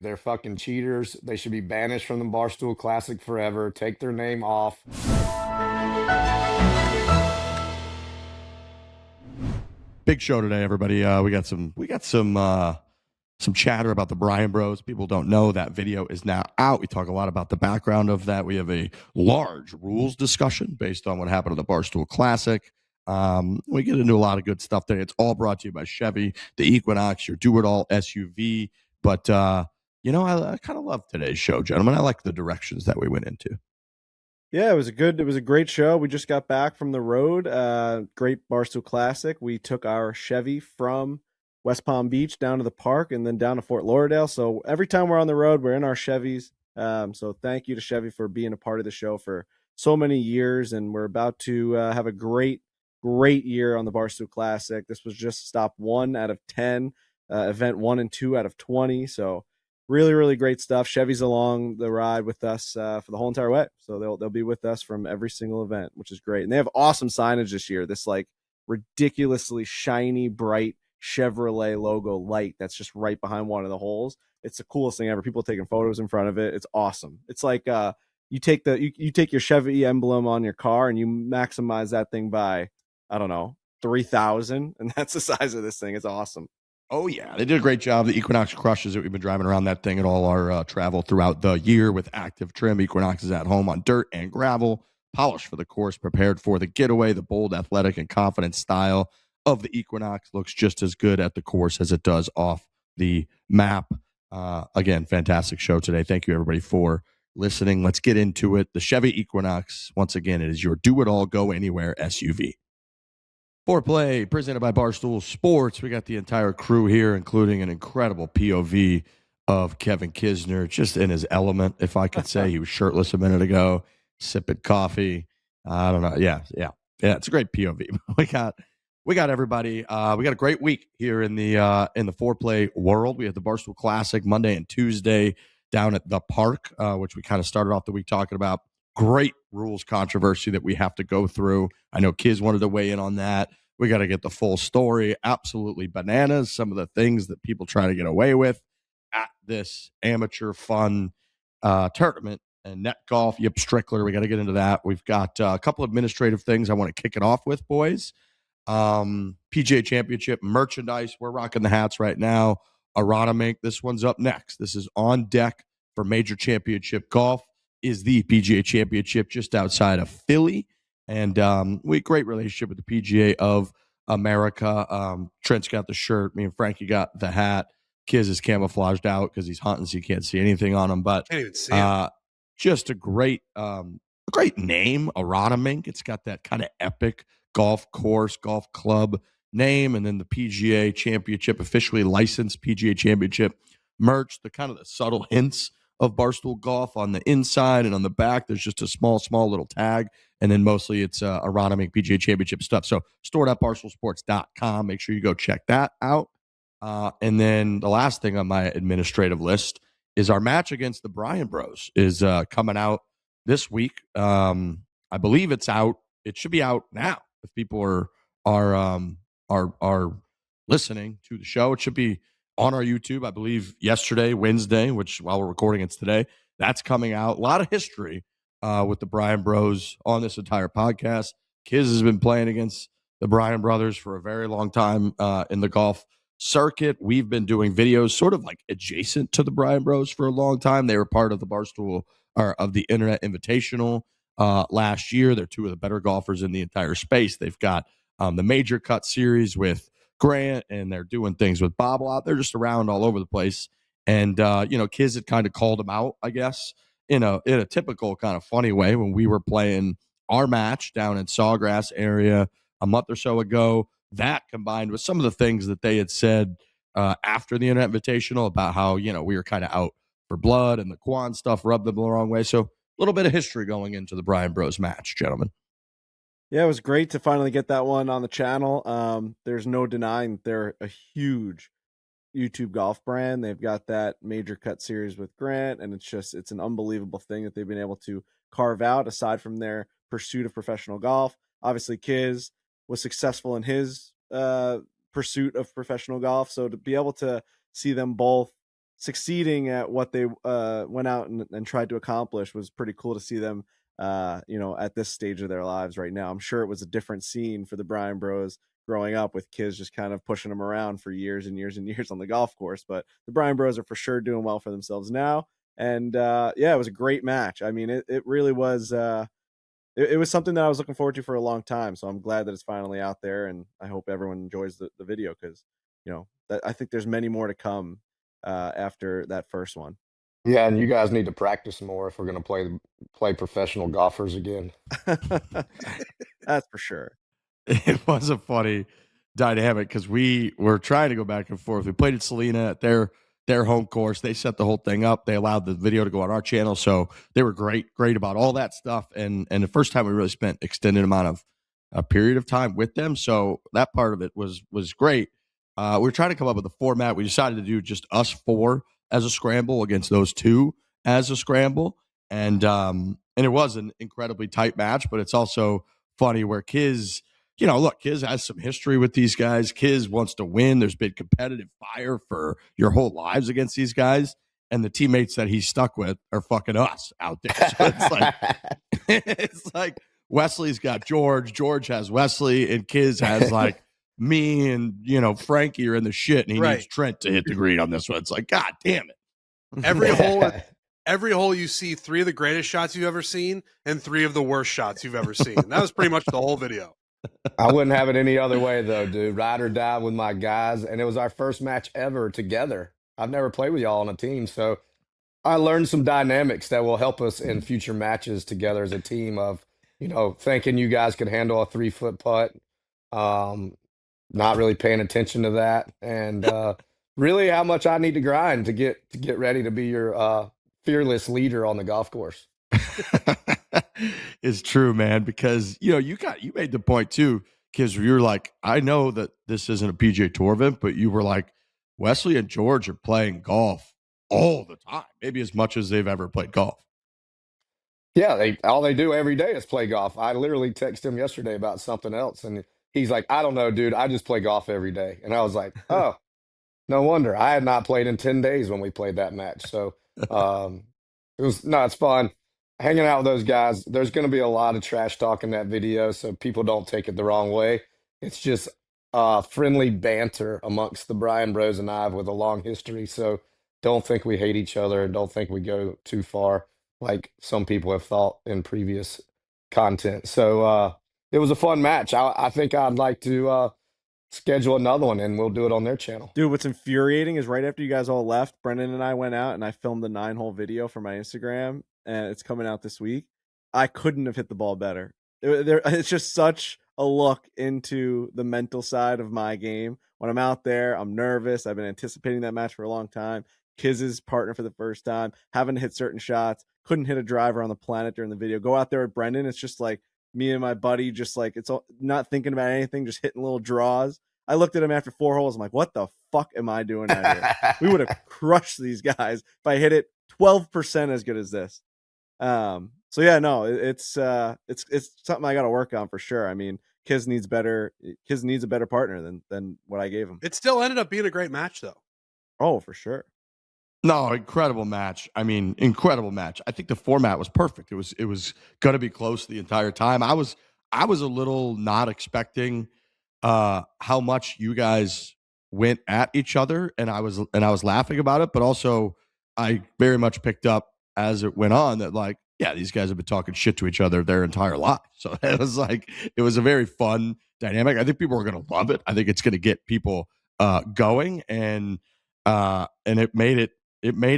They're fucking cheaters. They should be banished from the Barstool Classic forever. Take their name off. Big show today, everybody. We got some chatter about the Bryan Bros. People don't know that video is now out. We talk a lot about the background of that. We have a large rules discussion based on what happened at the Barstool Classic. We get into a lot of good stuff today. It's all brought to you by Chevy, the Equinox, your do-it-all SUV. But I kind of love today's show, gentlemen. I like the directions that we went into. Yeah, it was a great show. We just got back from the road. Great Barstool Classic. We took our Chevy from West Palm Beach down to the park and then down to Fort Lauderdale. So every time we're on the road, we're in our Chevys. So thank you to Chevy for being a part of the show for so many years. And we're about to have a great year on the Barstool Classic. This was just stop 1 out of 10, event 1 and 2 out of 20. So really great stuff. Chevy's along the ride with us for the whole entire way, so they'll be with us from every single event, which is great. And they have awesome signage this year. This like ridiculously shiny, bright Chevrolet logo light that's just right behind one of the holes. It's the coolest thing ever. People taking photos in front of it. It's awesome. It's like you take your Chevy emblem on your car and you maximize that thing by, I don't know, 3,000, and that's the size of this thing. It's awesome. Oh, yeah. They did a great job. The Equinox crushes it. We've been driving around that thing at all our travel throughout the year with active trim. Equinox is at home on dirt and gravel, polished for the course, prepared for the getaway. The bold, athletic, and confident style of the Equinox looks just as good at the course as it does off the map. Again, fantastic show today. Thank you, everybody, for listening. Let's get into it. The Chevy Equinox, once again, it is your do-it-all, go-anywhere SUV. Foreplay, presented by Barstool Sports. We got the entire crew here, including an incredible POV of Kevin Kisner, just in his element, if I could say. He was shirtless a minute ago, sipping coffee. I don't know. Yeah. It's a great POV. We got everybody. We got a great week here in the Foreplay world. We have the Barstool Classic Monday and Tuesday down at the park, which we kind of started off the week talking about. Great rules controversy that we have to go through. I know Kiz wanted to weigh in on that. We got to get the full story. Absolutely bananas. Some of the things that people try to get away with at this amateur fun tournament and net golf. Yep, Strickler. We got to get into that. We've got a couple administrative things I want to kick it off with, boys. PGA Championship merchandise. We're rocking the hats right now. Arana Mink. This one's up next. This is on deck for Major Championship Golf. Is the PGA Championship just outside of Philly. And we great relationship with the PGA of America. Trent's got the shirt. Me and Frankie got the hat. Kiz is camouflaged out because he's hunting, so you can't see anything on him. But can't even see him. Just a great name, Arana Mink. It's got that kind of epic golf course, golf club name, and then the PGA Championship, officially licensed PGA Championship merch, the kind of the subtle hints of Barstool Golf on the inside, and on the back there's just a small little tag, and then mostly it's Arana Mink PGA Championship stuff. So store it at barstoolsports.com. Make sure you go check that out. And then the last thing on my administrative list is our match against the Bryan Bros is coming out this week. I believe it's out. It should be out now if people are listening to the show. It should be on our YouTube, I believe, yesterday, Wednesday, which while we're recording it's today. That's coming out. A lot of history with the Bryan Bros on this entire podcast. Kiz has been playing against the Bryan brothers for a very long time in the golf circuit. We've been doing videos sort of like adjacent to the Bryan Bros for a long time. They were part of the Barstool or of the Internet Invitational last year. They're two of the better golfers in the entire space. They've got the Major Cut series with Grant, and they're doing things with Bob a lot. They're just around all over the place. And Kiz had kind of called him out, I guess, in a typical kind of funny way when we were playing our match down in Sawgrass area a month or so ago. That combined with some of the things that they had said after the Internet Invitational about how, we were kind of out for blood and the Quan stuff rubbed them the wrong way. So a little bit of history going into the Bryan Bros match, gentlemen. Yeah, it was great to finally get that one on the channel. There's no denying they're a huge YouTube golf brand. They've got that Major Cut series with Grant, and it's an unbelievable thing that they've been able to carve out aside from their pursuit of professional golf. Obviously, Kiz was successful in his pursuit of professional golf. So to be able to see them both succeeding at what they went out and tried to accomplish was pretty cool to see them, at this stage of their lives right now. I'm sure it was a different scene for the Bryan Bros growing up, with kids just kind of pushing them around for years and years and years on the golf course. But the Bryan Bros are for sure doing well for themselves now. And it was a great match. I mean, it really was. It was something that I was looking forward to for a long time. So I'm glad that it's finally out there, and I hope everyone enjoys the video, because I think there's many more to come after that first one. Yeah, and you guys need to practice more if we're going to play professional golfers again. That's for sure. It was a funny dynamic because we were trying to go back and forth. We played at Selena at their home course. They set the whole thing up. They allowed the video to go on our channel, so they were great about all that stuff. And the first time we really spent extended amount of a period of time with them, so that part of it was great. We were trying to come up with a format. We decided to do just us four as a scramble against those two as a scramble, and it was an incredibly tight match. But it's also funny where Kiz, look, Kiz has some history with these guys. Kiz wants to win. There's been competitive fire for your whole lives against these guys, and the teammates that he's stuck with are fucking us out there. So it's like Wesley's got George has Wesley, and Kiz has like me and Frankie are in the shit, and he needs Trent to hit the green on this one. It's like, God damn it. Every hole you see 3 of the greatest shots you've ever seen and 3 of the worst shots you've ever seen. That was pretty much the whole video. I wouldn't have it any other way, though, dude. Ride or die with my guys, and it was our first match ever together. I've never played with y'all on a team, so I learned some dynamics that will help us in future matches together as a team of, thinking you guys could handle a 3-foot putt, not really paying attention to that, and really how much I need to grind to get ready to be your fearless leader on the golf course. It's true, man, because you made the point too, because you're like, I know that this isn't a PGA Tour event, but you were like, Wesley and George are playing golf all the time, maybe as much as they've ever played golf. Yeah, all they do every day is play golf. I literally texted him yesterday about something else, and he's like, I don't know, dude, I just play golf every day. And I was like, oh, no wonder. I had not played in 10 days when we played that match. So it's fun hanging out with those guys. There's going to be a lot of trash talk in that video, so people don't take it the wrong way. It's just friendly banter amongst the Bryan Bros and I with a long history. So don't think we hate each other, and don't think we go too far like some people have thought in previous content. So it was a fun match. I think I'd like to schedule another one, and we'll do it on their channel. Dude, what's infuriating is right after you guys all left, Brendan and I went out and I filmed the 9-hole video for my Instagram, and it's coming out this week. I couldn't have hit the ball better. It's just such a look into the mental side of my game. When I'm out there, I'm nervous. I've been anticipating that match for a long time. Kiz's partner for the first time, having to hit certain shots, couldn't hit a driver on the planet during the video. Go out there with Brendan, it's just like me and my buddy, just like, it's all, not thinking about anything, just hitting little draws. I looked at him after 4 holes. I'm like, what the fuck am I doing out here? We would have crushed these guys if I hit it 12% as good as this. So yeah, no, it's something I got to work on for sure. I mean, Kiz needs a better partner than what I gave him. It still ended up being a great match, though. Oh, for sure. No, incredible match. I mean, incredible match. I think the format was perfect. It was going to be close the entire time. I was a little not expecting how much you guys went at each other, and I was laughing about it, but also I very much picked up as it went on that, like, yeah, these guys have been talking shit to each other their entire lives. So it was a very fun dynamic. I think people are going to love it. I think it's going to get people going, and it made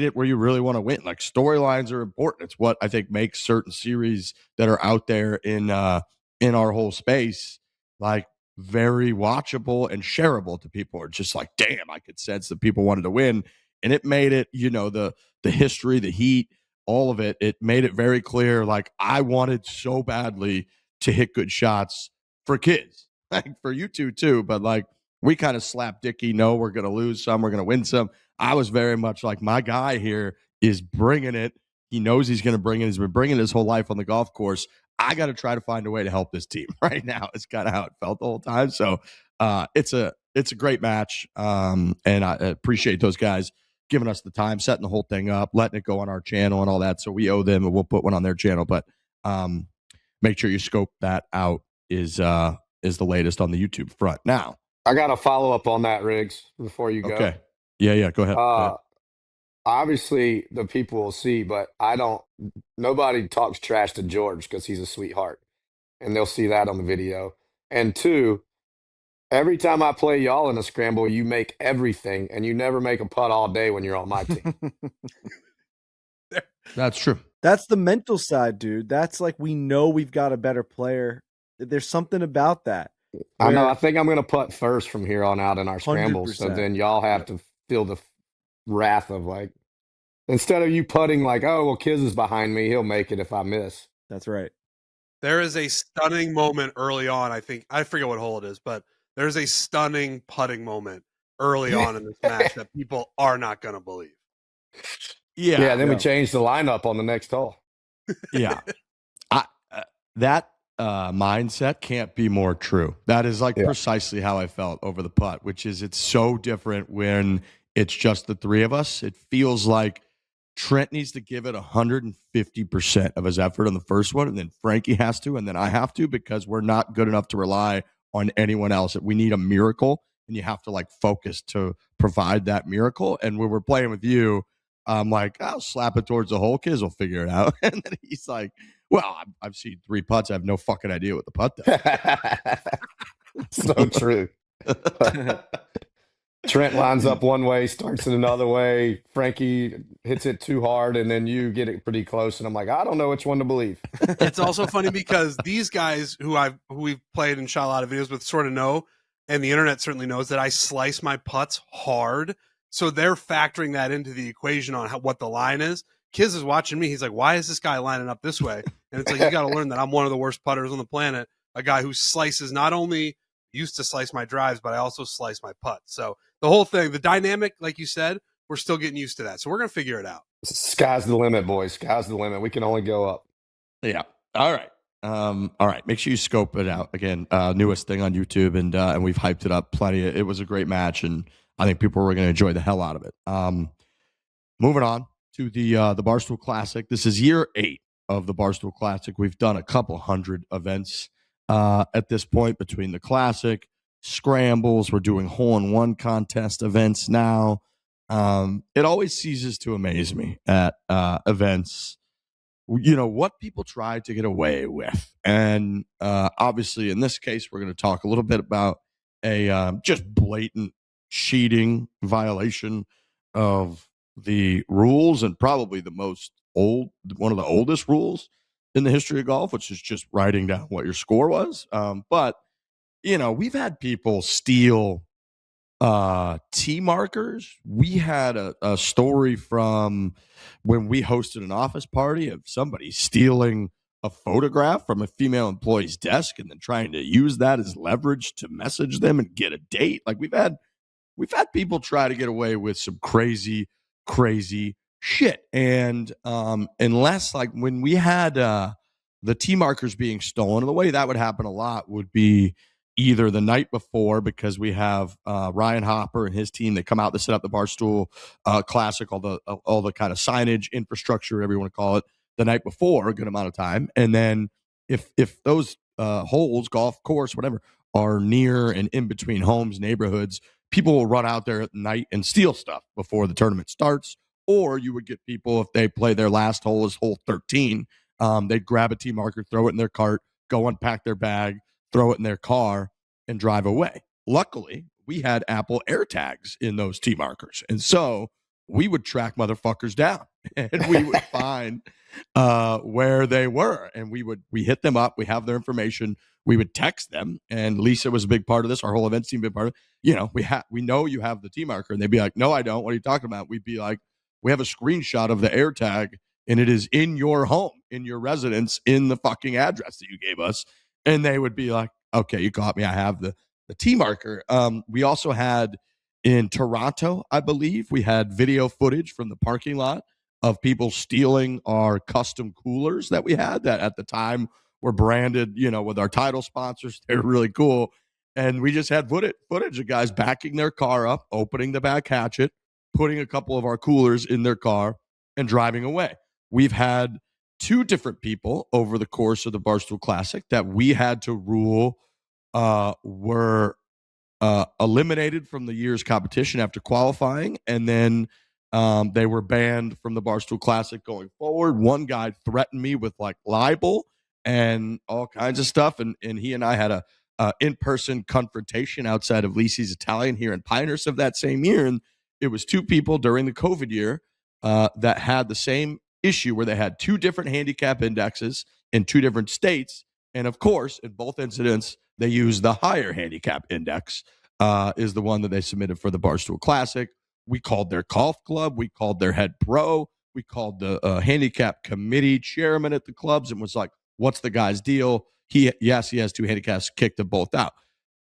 it where you really want to win. Like, storylines are important. It's what I think makes certain series that are out there in our whole space like very watchable and shareable to people. Are just like, damn, I could sense that people wanted to win, and it made it, the history, the heat, all of it. It made it very clear. Like, I wanted so badly to hit good shots for Kiz, like for you two too, but like we kind of slap Dicky. No, we're going to lose some, we're going to win some. I was very much like, my guy here is bringing it. He knows he's going to bring it. He's been bringing his whole life on the golf course. I got to try to find a way to help this team right now. It's kind of how it felt the whole time. So it's a great match. And I appreciate those guys giving us the time, setting the whole thing up, letting it go on our channel and all that. So we owe them, and we'll put one on their channel. But make sure you scope that out. Is the latest on the YouTube front now. I got a follow up on that, Riggs, before you go. Okay. Yeah. Go ahead. Obviously, the people will see, but nobody talks trash to George because he's a sweetheart, and they'll see that on the video. And two, every time I play y'all in a scramble, you make everything, and you never make a putt all day when you're on my team. That's true. That's the mental side, dude. That's like, we know we've got a better player. There's something about that. I know. I think I'm going to putt first from here on out in our scrambles. 100%. So then y'all have to feel the wrath of like, instead of you putting like, oh, well, Kiz is behind me, he'll make it if I miss. That's right. There is a stunning moment early on. I forget what hole it is, but there's a stunning putting moment early on in this match that people are not going to believe. Yeah. Then we changed the lineup on the next hole. Yeah. That mindset can't be more true. That is precisely how I felt over the putt, which is it's so different when it's just the three of us. It feels like Trent needs to give it 150% of his effort on the first one, and then Frankie has to, and then I have to, because we're not good enough to rely on anyone else. We need a miracle, and you have to focus to provide that miracle. And when we're playing with you, I'm like, I'll slap it towards the hole. Kids will figure it out. And then he's like, well, I've seen 3 putts. I have no fucking idea what the putt does. So true. Trent lines up one way, starts it another way. Frankie hits it too hard, and then you get it pretty close. And I'm like, I don't know which one to believe. It's also funny because these guys who we've played and shot a lot of videos with sort of know, and the internet certainly knows, that I slice my putts hard. So they're factoring that into the equation on what the line is. Kiz is watching me. He's like, why is this guy lining up this way? And it's like, you got to learn that I'm one of the worst putters on the planet. A guy who slices, not only used to slice my drives, but I also slice my putts. So the whole thing, the dynamic, like you said, we're still getting used to that. So we're going to figure it out. Sky's the limit, boys. Sky's the limit. We can only go up. Yeah. All right. All right. Make sure you scope it out. Again, newest thing on YouTube, and we've hyped it up plenty. It was a great match, and I think people were going to enjoy the hell out of it. Moving on to the Barstool Classic. This is year 8 of the Barstool Classic. We've done a couple hundred events at this point between the Classic, scrambles. We're doing hole-in-one contest events now. It always ceases to amaze me at events, what people try to get away with. And obviously, in this case, we're going to talk a little bit about a just blatant cheating violation of the rules, and probably one of the oldest rules in the history of golf, which is just writing down what your score was. But we've had people steal tee markers. We had a story from when we hosted an office party of somebody stealing a photograph from a female employee's desk and then trying to use that as leverage to message them and get a date. Like we've had people try to get away with some crazy shit. And unless, like, when we had the tee markers being stolen, the way that would happen a lot would be either the night before, because we have Ryan Hopper and his team that come out to set up the Barstool Classic, all the kind of signage, infrastructure, whatever you want to call it, the night before, a good amount of time. And then if those holes, golf course, whatever, are near and in between homes, neighborhoods, people will run out there at night and steal stuff before the tournament starts. Or you would get people, if they play their last hole is hole 13, they'd grab a tee marker, throw it in their cart, go unpack their bag, throw it in their car, and drive away. Luckily, we had Apple AirTags in those tee markers. And so we would track motherfuckers down and we would find where they were. And we hit them up. We have their information. We would text them. And Lisa was a big part of this. Our whole events team, big part of it. We know you have the tee marker. And they'd be like, no, I don't. What are you talking about? We'd be like, we have a screenshot of the AirTag and it is in your home, in your residence, in the fucking address that you gave us. And they would be like, okay, you caught me. I have the tee marker. We also had in Toronto, I believe, we had video footage from the parking lot of people stealing our custom coolers that we had that at the time were branded, with our title sponsors. They were really cool. And we just had footage of guys backing their car up, opening the back hatchet, putting a couple of our coolers in their car and driving away. We've had 2 different people over the course of the Barstool Classic that we had to rule were eliminated from the year's competition after qualifying, and then they were banned from the Barstool Classic going forward. One guy threatened me with like libel and all kinds of stuff, and he and I had a in-person confrontation outside of Lisi's Italian here in Pinehurst of that same year, and it was 2 people during the COVID year that had the same issue where they had 2 different handicap indexes in 2 different states, and of course, in both incidents, they used the higher handicap index is the one that they submitted for the Barstool Classic. We called their golf club. We called their head pro. We called the handicap committee chairman at the clubs and was like, what's the guy's deal? He has 2 handicaps, kicked them both out.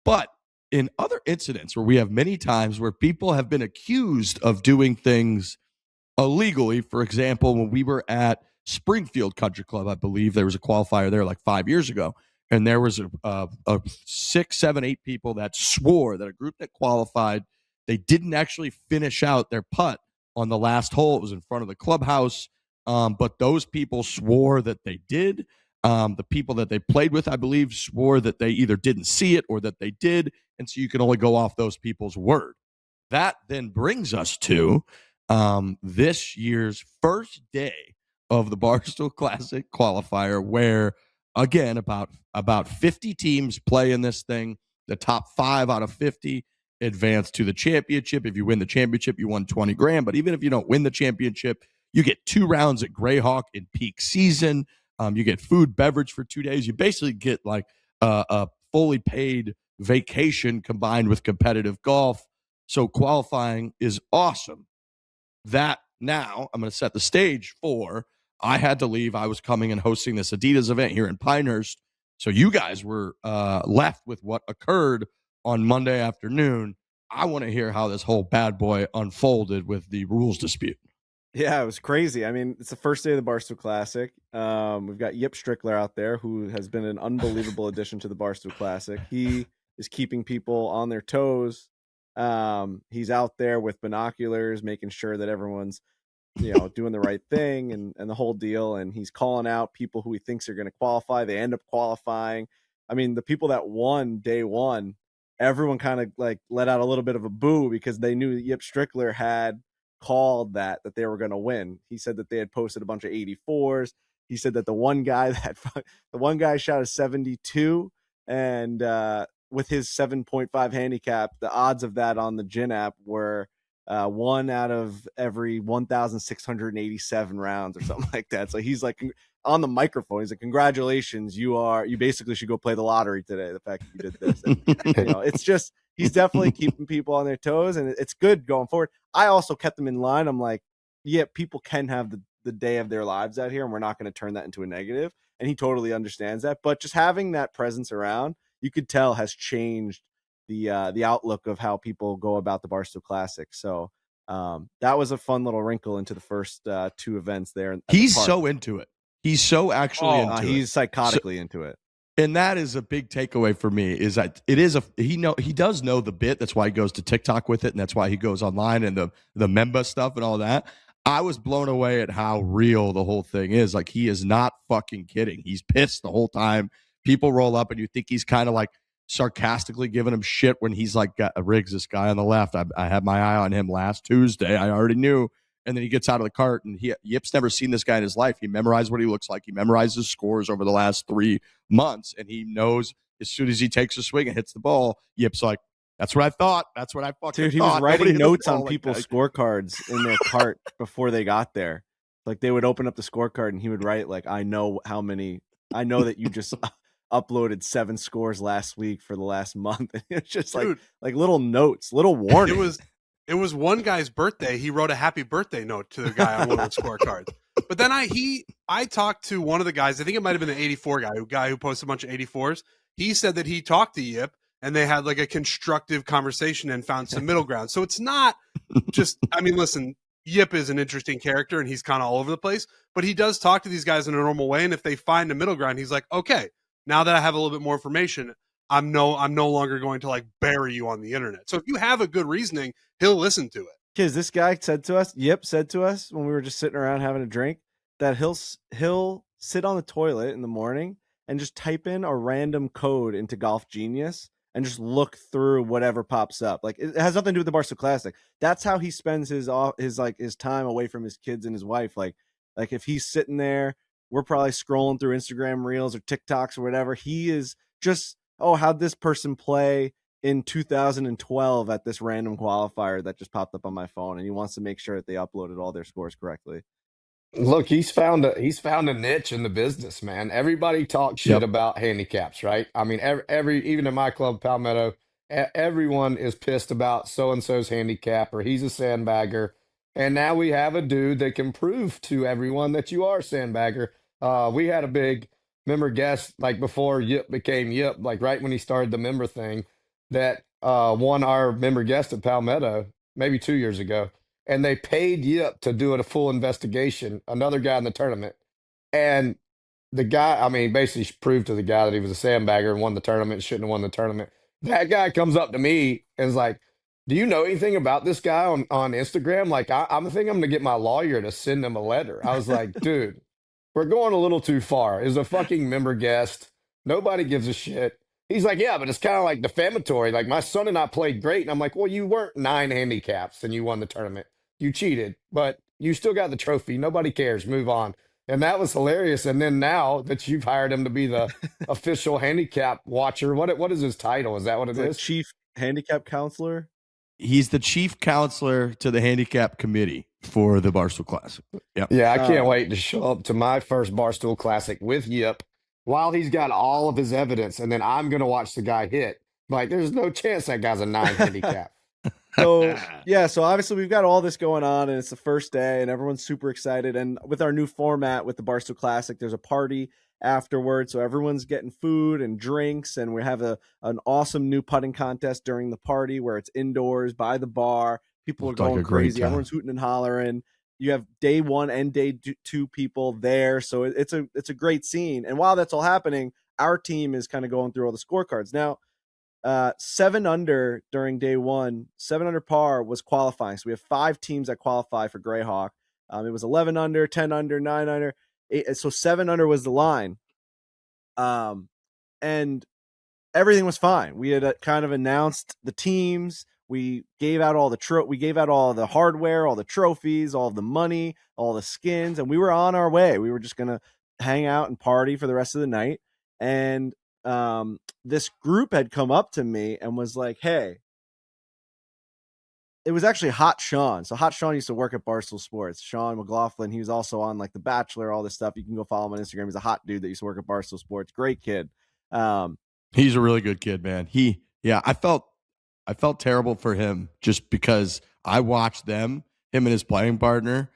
But in other incidents where we have many times where people have been accused of doing things illegally, for example, when we were at Springfield Country Club, I believe there was a qualifier there like 5 years ago, and there was a 6, 7, 8 people that swore that a group that qualified, they didn't actually finish out their putt on the last hole. It was in front of the clubhouse, but those people swore that they did. The people that they played with, I believe, swore that they either didn't see it or that they did, and so you can only go off those people's word. That then brings us to this year's first day of the Barstool Classic qualifier, where again about 50 teams play in this thing. The top 5 out of 50 advance to the championship. If you win the championship, you won 20 grand. But even if you don't win the championship, you get 2 rounds at Greyhawk in peak season. You get food, beverage for 2 days. You basically get like a fully paid vacation combined with competitive golf. So qualifying is awesome. That now I'm going to set the stage for. I had to leave. I was coming and hosting this Adidas event here in Pinehurst. So you guys were left with what occurred on Monday afternoon. I want to hear how this whole bad boy unfolded with the rules dispute. Yeah, it was crazy. I mean, it's the first day of the Barstool Classic. We've got Yip Strickler out there, who has been an unbelievable addition to the Barstool Classic. He is keeping people on their toes. He's out there with binoculars, making sure that everyone's, doing the right thing and the whole deal. And he's calling out people who he thinks are going to qualify. They end up qualifying. I mean, the people that won day one, everyone kind of like let out a little bit of a boo because they knew Yip Strickler had called that they were going to win. He said that they had posted a bunch of 84s. He said that the one guy shot a 72, and with his 7.5 handicap, the odds of that on the Gin app were 1 out of every 1,687 rounds or something like that. So he's like on the microphone, he's like, congratulations, you basically should go play the lottery today, the fact that you did this. And, it's just, he's definitely keeping people on their toes, and it's good going forward. I also kept them in line. I'm like, yeah, people can have the day of their lives out here, and we're not going to turn that into a negative. And he totally understands that. But just having that presence around, you could tell, has changed the outlook of how people go about the Barstool Classic. So that was a fun little wrinkle into the first 2 events there. He's so into it. He's so actually into it. He's psychotically into it. And that is a big takeaway for me, is that it is he does know the bit. That's why he goes to TikTok with it, and that's why he goes online and the Memba stuff and all that. I was blown away at how real the whole thing is. Like, he is not fucking kidding. He's pissed the whole time. People roll up and you think he's kind of like sarcastically giving him shit when he's like, Riggs, this guy on the left, I had my eye on him last Tuesday. I already knew. And then he gets out of the cart, and Yip's never seen this guy in his life. He memorized what he looks like. He memorized his scores over the last 3 months, and he knows as soon as he takes a swing and hits the ball, Yip's like, that's what I thought. That's what I fucking thought. Dude, he was writing notes on people's scorecards in their cart before they got there. Like, they would open up the scorecard, and he would write, like, I know that you just uploaded 7 scores last week for the last month. And it's just like little notes, little warnings. It was one guy's birthday. He wrote a happy birthday note to the guy on one of the scorecards. But then I talked to one of the guys. I think it might have been the 84 guy who posted a bunch of 84s. He said that he talked to Yip, and they had like a constructive conversation and found some middle ground. So it's not just, I mean, listen, Yip is an interesting character, and he's kind of all over the place, but he does talk to these guys in a normal way. And if they find a middle ground, he's like, okay, now that I have a little bit more information, I'm no longer going to like bury you on the internet. So if you have a good reasoning, he'll listen to it. Kids, this guy said to us when we were just sitting around having a drink that he'll sit on the toilet in the morning and just type in a random code into Golf Genius and just look through whatever pops up. Like it has nothing to do with the Barstool Classic. That's how he spends his time away from his kids and his wife. Like if he's sitting there, we're probably scrolling through Instagram Reels or TikToks or whatever. He is just, how'd this person play in 2012 at this random qualifier that just popped up on my phone, and he wants to make sure that they uploaded all their scores correctly. Look, he's found a niche in the business, man. Everybody talks shit Yep. about handicaps, right? I mean, every even in my club, Palmetto, everyone is pissed about so and so's handicap or he's a sandbagger. And now we have a dude that can prove to everyone that you are a sandbagger. We had a big member guest like before Yip became Yip, like right when he started the member thing, that won our member guest at Palmetto maybe 2 years ago, and they paid Yip to do a full investigation, another guy in the tournament. And the guy, I mean, basically proved to the guy that he was a sandbagger and won the tournament, shouldn't have won the tournament. That guy comes up to me and is like, "Do you know anything about this guy on Instagram?" Like, I'm thinking I'm going to get my lawyer to send him a letter. I was like, dude, we're going a little too far. Is a fucking member guest. Nobody gives a shit. He's like, yeah, but it's kind of like defamatory. Like, my son and I played great. And I'm like, well, you weren't 9 handicaps and you won the tournament. You cheated, but you still got the trophy. Nobody cares. Move on. And that was hilarious. And then now that you've hired him to be the official handicap watcher, what is his title? Is that what it The is? chief handicap counselor. He's the chief counselor to the handicap committee for the Barstool Classic. Yep. Yeah, I can't wait to show up to my first Barstool Classic with Yip while he's got all of his evidence, and then I'm going to watch the guy hit. Like, there's no chance that guy's a 9 handicap. So obviously we've got all this going on, and it's the first day, and everyone's super excited. And with our new format with the Barstool Classic, there's a party afterwards, so everyone's getting food and drinks, and we have an awesome new putting contest during the party where it's indoors by the bar. People are going crazy. Everyone's hooting and hollering. You have day 1 and day 2 people there, so it's a great scene. And while that's all happening, our team is kind of going through all the scorecards now. 7 under during day 1, 7 under par was qualifying. So we have 5 teams that qualify for Greyhawk. It was 11 under, 10 under, 9 under. 8, so 7 under was the line. And everything was fine. We had kind of announced the teams. We gave out all the hardware, all the trophies, all the money, all the skins, and we were on our way. We were just going to hang out and party for the rest of the night. And this group had come up to me and was like, hey, it was actually Hot Sean. So Hot Sean used to work at Barstool Sports. Sean McLaughlin, he was also on like The Bachelor, all this stuff. You can go follow him on Instagram. He's a hot dude that used to work at Barstool Sports. Great kid. He's a really good kid, man. I felt terrible for him just because I watched him and his playing partner.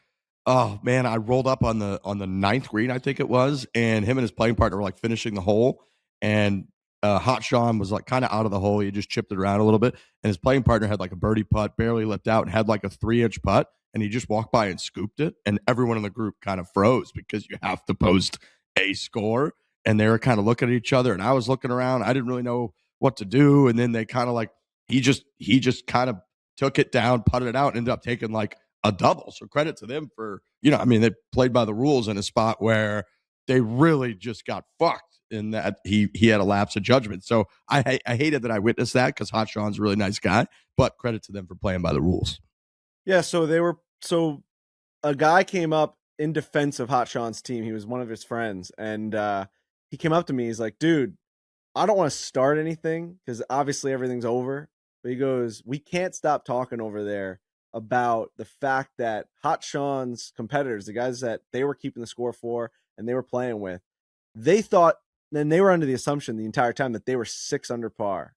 Oh man, I rolled up on the 9th green, I think it was, and him and his playing partner were like finishing the hole, and Hot Sean was like kind of out of the hole. He just chipped it around a little bit, and his playing partner had like a birdie putt, barely lipped out, and had like a 3-inch putt, and he just walked by and scooped it, and everyone in the group kind of froze because you have to post a score, and they were kind of looking at each other, and I was looking around. I didn't really know what to do, and then they kind of like he just kind of took it down, putted it out, and ended up taking like a double. So credit to them for, they played by the rules in a spot where they really just got fucked in that he had a lapse of judgment. So I hated that I witnessed that because Hot Sean's a really nice guy, but credit to them for playing by the rules. Yeah. So a guy came up in defense of Hot Sean's team. He was one of his friends, and he came up to me. He's like, dude, I don't want to start anything because obviously everything's over. But he goes, we can't stop talking over there about the fact that Hot Sean's competitors, the guys that they were keeping the score for and they were playing with, they thought, and they were under the assumption the entire time that they were 6 under par.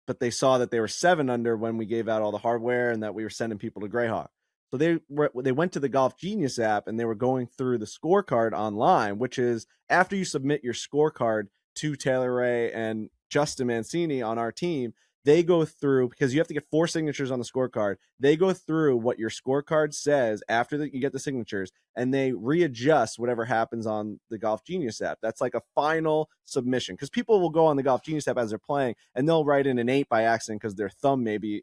But they saw that they were 7 under when we gave out all the hardware and that we were sending people to Greyhawk. So they went to the Golf Genius app and they were going through the scorecard online, which is after you submit your scorecard to Taylor Ray and Justin Mancini on our team, they go through, because you have to get 4 signatures on the scorecard. They go through what your scorecard says after you get the signatures, and they readjust whatever happens on the Golf Genius app. That's like a final submission, because people will go on the Golf Genius app as they're playing, and they'll write in an 8 by accident because their thumb maybe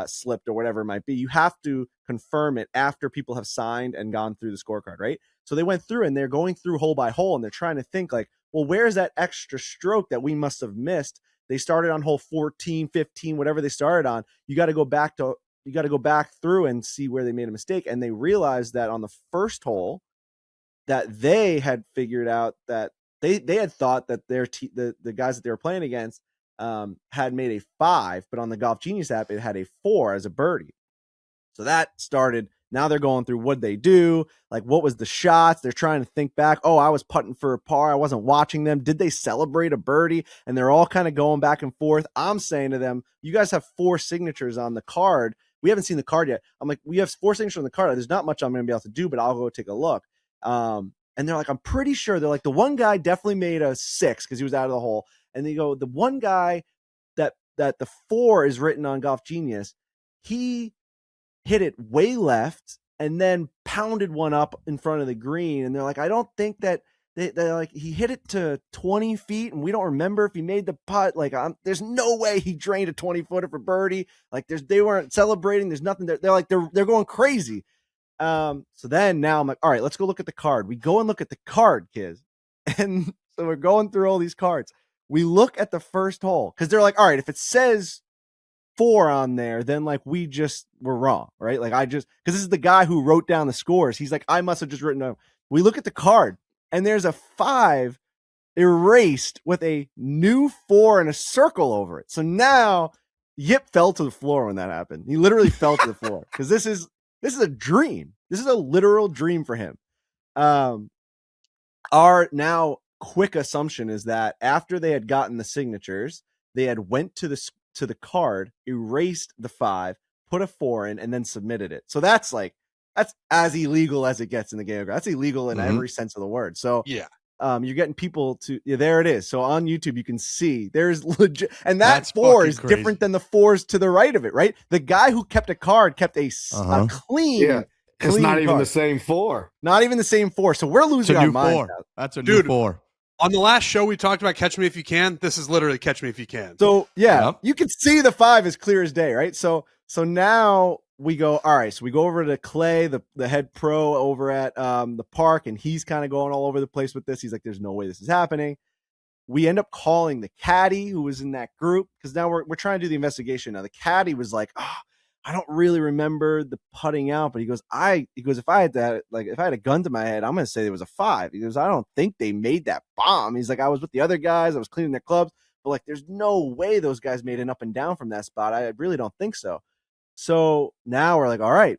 slipped or whatever it might be. You have to confirm it after people have signed and gone through the scorecard, right? So they went through and they're going through hole by hole and they're trying to think like, well, where's that extra stroke that we must have missed? They started on hole 14, 15, whatever they started on. You got to go back through and see where they made a mistake. And they realized that on the first hole that they had figured out that they had thought that the guys that they were playing against had made a 5, but on the Golf Genius app, it had a 4 as a birdie. So that started. Now they're going through what they do, like what was the shots. They're trying to think back. Oh, I was putting for a par. I wasn't watching them. Did they celebrate a birdie? And they're all kind of going back and forth. I'm saying to them, you guys have 4 signatures on the card. We haven't seen the card yet. I'm like, we have 4 signatures on the card. There's not much I'm going to be able to do, but I'll go take a look. And they're like, I'm pretty sure. They're like, the one guy definitely made a 6 because he was out of the hole. And they go, the one guy that the 4 is written on Golf Genius, he hit it way left and then pounded one up in front of the green. And they're like, I don't think that they're like, he hit it to 20 feet and we don't remember if he made the putt. Like, there's no way he drained a 20-footer for birdie. Like they weren't celebrating. There's nothing. They're like, they're going crazy. So then now I'm like, all right, let's go look at the card. We go and look at the card, kids. And so we're going through all these cards. We look at the first hole because they're like, all right, if it says 4 on there, then like we just were wrong, right? Like because this is the guy who wrote down the scores. He's like, I must have just written down. We look at the card and there's a 5 erased with a new 4 and a circle over it. So now Yip fell to the floor when that happened. He literally fell to the floor because this is a dream. This is a literal dream for him. Our now quick assumption is that after they had gotten the signatures, they had went to the card, erased the 5, put a 4 in, and then submitted it. So that's as illegal as it gets in the game. That's illegal in every sense of the word. So yeah. You're getting people to there it is. So on YouTube you can see there's legit, and that 4 is crazy. Different than the 4s to the right of it, right? The guy who kept a card kept a clean. Yeah. It's clean not even card. the same 4. Not even the same 4. So we're losing our minds. That's a new 4. On the last show, we talked about Catch Me If You Can. This is literally Catch Me If You Can. So you can see the 5 is clear as day, right? So now we go, all right. So we go over to Clay, the head pro over at the park, and he's kind of going all over the place with this. He's like, there's no way this is happening. We end up calling the caddy who was in that group because now we're trying to do the investigation. Now the caddy was like, I don't really remember the putting out, but he goes, if I had a gun to my head, I'm going to say it was a 5. He goes, I don't think they made that bomb. He's like, I was with the other guys. I was cleaning their clubs, but like, there's no way those guys made an up and down from that spot. I really don't think so. So now we're like, all right,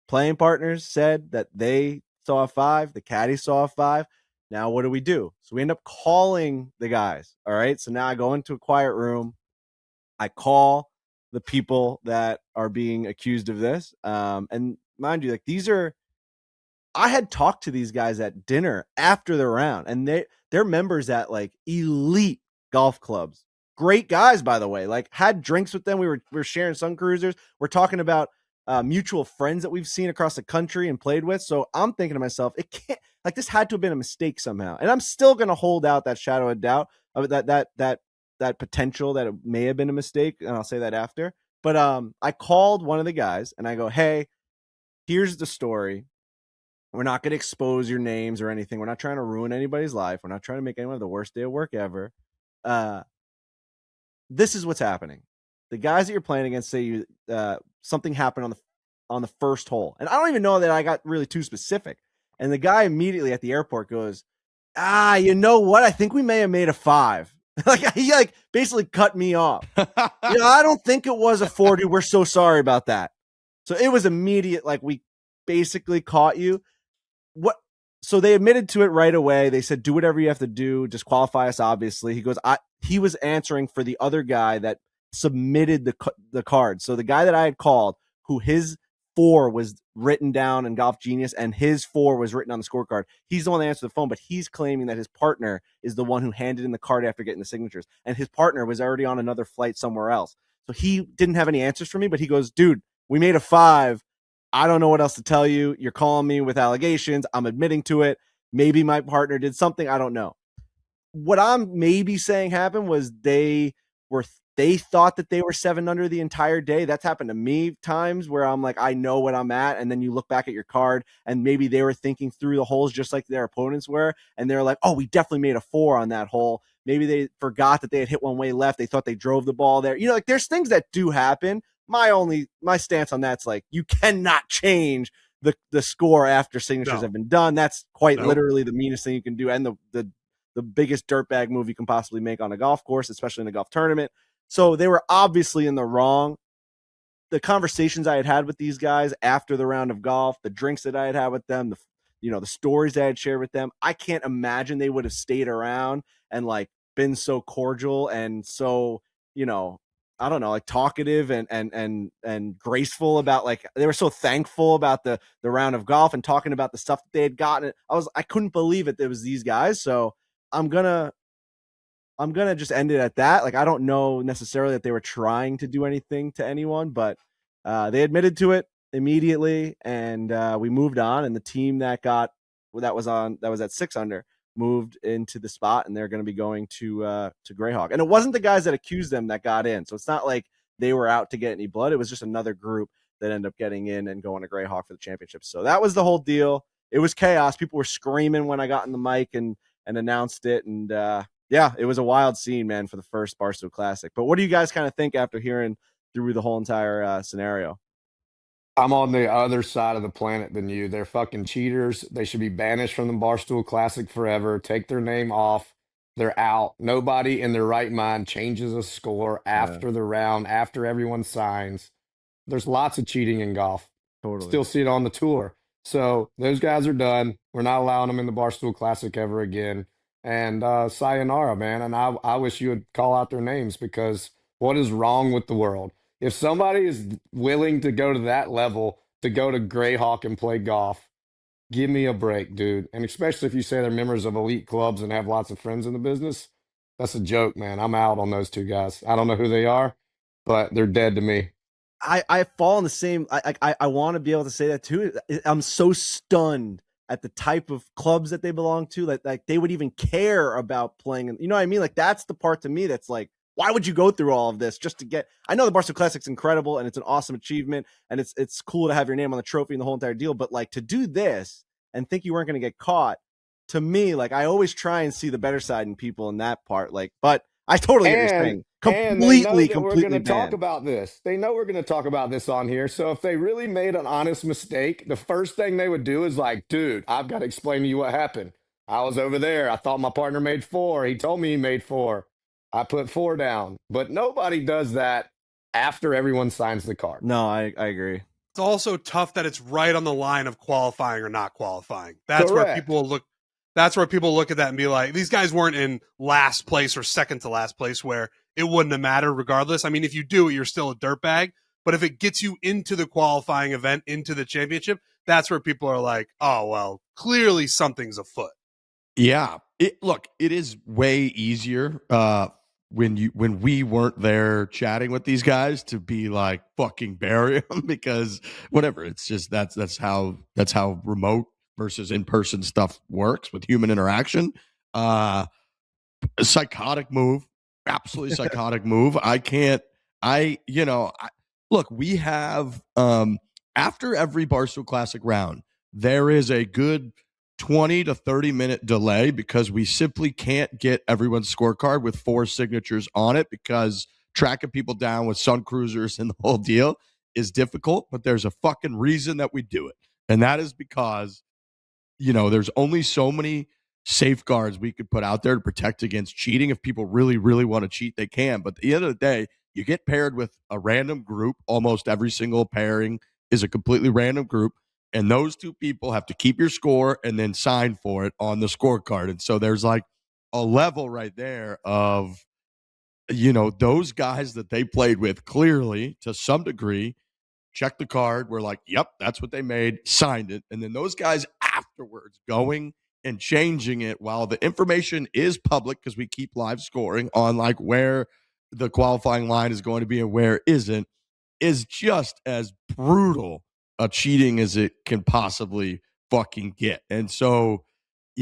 playing partners said that they saw a 5. The caddy saw a 5. Now what do? So we end up calling the guys. All right. So now I go into a quiet room. I call the people that are being accused of this. And mind you, like I had talked to these guys at dinner after the round, and they're members at like elite golf clubs. Great guys, by the way, like had drinks with them. We were sharing sun cruisers. We're talking about mutual friends that we've seen across the country and played with. So I'm thinking to myself, it can't, like, this had to have been a mistake somehow. And I'm still going to hold out that shadow of doubt of that potential that it may have been a mistake. And I'll say that after. But I called one of the guys and I go, hey, here's the story. We're not going to expose your names or anything. We're not trying to ruin anybody's life. We're not trying to make anyone have the worst day of work ever. This is what's happening. The guys that you're playing against say something happened on the first hole. And I don't even know that I got really too specific. And the guy immediately at the airport goes, you know what? I think we may have made a 5. He basically cut me off. I don't think it was a 4, dude. We're so sorry about that. So it was immediate. Like, we basically caught you. So they admitted to it right away. They said, do whatever you have to do. Disqualify us, obviously. He goes, he was answering for the other guy that submitted the card. So the guy that I had called, who his 4 was written down in Golf Genius and his 4 was written on the scorecard, he's the one that answered the phone, but he's claiming that his partner is the one who handed in the card after getting the signatures. And his partner was already on another flight somewhere else. So he didn't have any answers for me, but he goes, dude, we made a 5. I don't know what else to tell you. You're calling me with allegations. I'm admitting to it. Maybe my partner did something. I don't know. What I'm maybe saying happened was they were they thought that they were 7 under the entire day. That's happened to me times where I'm like, I know what I'm at. And then you look back at your card and maybe they were thinking through the holes just like their opponents were. And they're like, oh, we definitely made a 4 on that hole. Maybe they forgot that they had hit one way left. They thought they drove the ball there. Like there's things that do happen. My stance on that's like, you cannot change the score after signatures have been done. That's quite literally the meanest thing you can do. And the biggest dirtbag move you can possibly make on a golf course, especially in a golf tournament. So they were obviously in the wrong. The conversations I had with these guys after the round of golf, the drinks that I had with them, the stories I had shared with them, I can't imagine they would have stayed around and like been so cordial and so, I don't know, like talkative and graceful about, like, they were so thankful about the round of golf and talking about the stuff that they had gotten. I couldn't believe it. There was these guys. So I'm gonna just end it at that. Like, I don't know necessarily that they were trying to do anything to anyone, but they admitted to it immediately, and we moved on. And the team that was at 6 under moved into the spot, and they're going to be going to Greyhawk. And it wasn't the guys that accused them that got in, so it's not like they were out to get any blood. It was just another group that ended up getting in and going to Greyhawk for the championship. So that was the whole deal. It was chaos. People were screaming when I got in the mic and announced it, and yeah, it was a wild scene, man, for the first Barstool Classic. But what do you guys kind of think after hearing through the whole entire scenario? I'm on the other side of the planet than you. They're fucking cheaters. They should be banished from the Barstool Classic forever. Take their name off. They're out. Nobody in their right mind changes a score after the round, after everyone signs. There's lots of cheating in golf. Totally. Still see it on the tour. So those guys are done. We're not allowing them in the Barstool Classic ever again. And sayonara, man. And I wish you would call out their names, because what is wrong with the world? If somebody is willing to go to that level, to go to Greyhawk and play golf, give me a break, dude. And especially if you say they're members of elite clubs and have lots of friends in the business, that's a joke, man. I'm out on those two guys. I don't know who they are, but they're dead to me. I fall in the same. I want to be able to say that too. I'm so stunned at the type of clubs that they belong to. Like they would even care about playing. You know what I mean? Like that's the part to me that's like, why would you go through all of this just to get? I know the Barstool Classic's incredible and it's an awesome achievement and it's cool to have your name on the trophy and the whole entire deal. But like to do this and think you weren't going to get caught, to me, like I always try and see the better side in people in that part. Like, but I totally get what you're saying. Completely we're going to talk about this. They know we're going to talk about this on here. So if they really made an honest mistake, the first thing they would do is like, dude, I've got to explain to you what happened. I was over there. I thought my partner made 4. He told me he made 4. I put 4 down. But nobody does that after everyone signs the card. No, I agree. It's also tough that it's right on the line of qualifying or not qualifying. That's Correct. where people look. That's where people look at that and be like, these guys weren't in last place or second to last place where it wouldn't have mattered regardless. I mean, if you do it, you're still a dirtbag. But if it gets you into the qualifying event, into the championship, that's where people are like, oh, well, clearly something's afoot. Yeah. Look, it is way easier when we weren't there chatting with these guys to be like fucking bury them, because whatever, it's just that's how remote versus in-person stuff works with human interaction. A psychotic move, absolutely psychotic move. Look, we have after every Barstool Classic round, there is a good 20 to 30 minute delay because we simply can't get everyone's scorecard with 4 signatures on it, because tracking people down with sun cruisers and the whole deal is difficult. But there's a fucking reason that we do it. And that is because, there's only so many safeguards we could put out there to protect against cheating. If people really, really want to cheat, they can. But at the end of the day, you get paired with a random group. Almost every single pairing is a completely random group. And those 2 people have to keep your score and then sign for it on the scorecard. And so there's like a level right there of, those guys that they played with clearly to some degree checked the card. We're like, yep, that's what they made, signed it. And then those guys afterwards going and changing it while the information is public, because we keep live scoring on like where the qualifying line is going to be and where it isn't, is just as brutal a cheating as it can possibly fucking get. And so,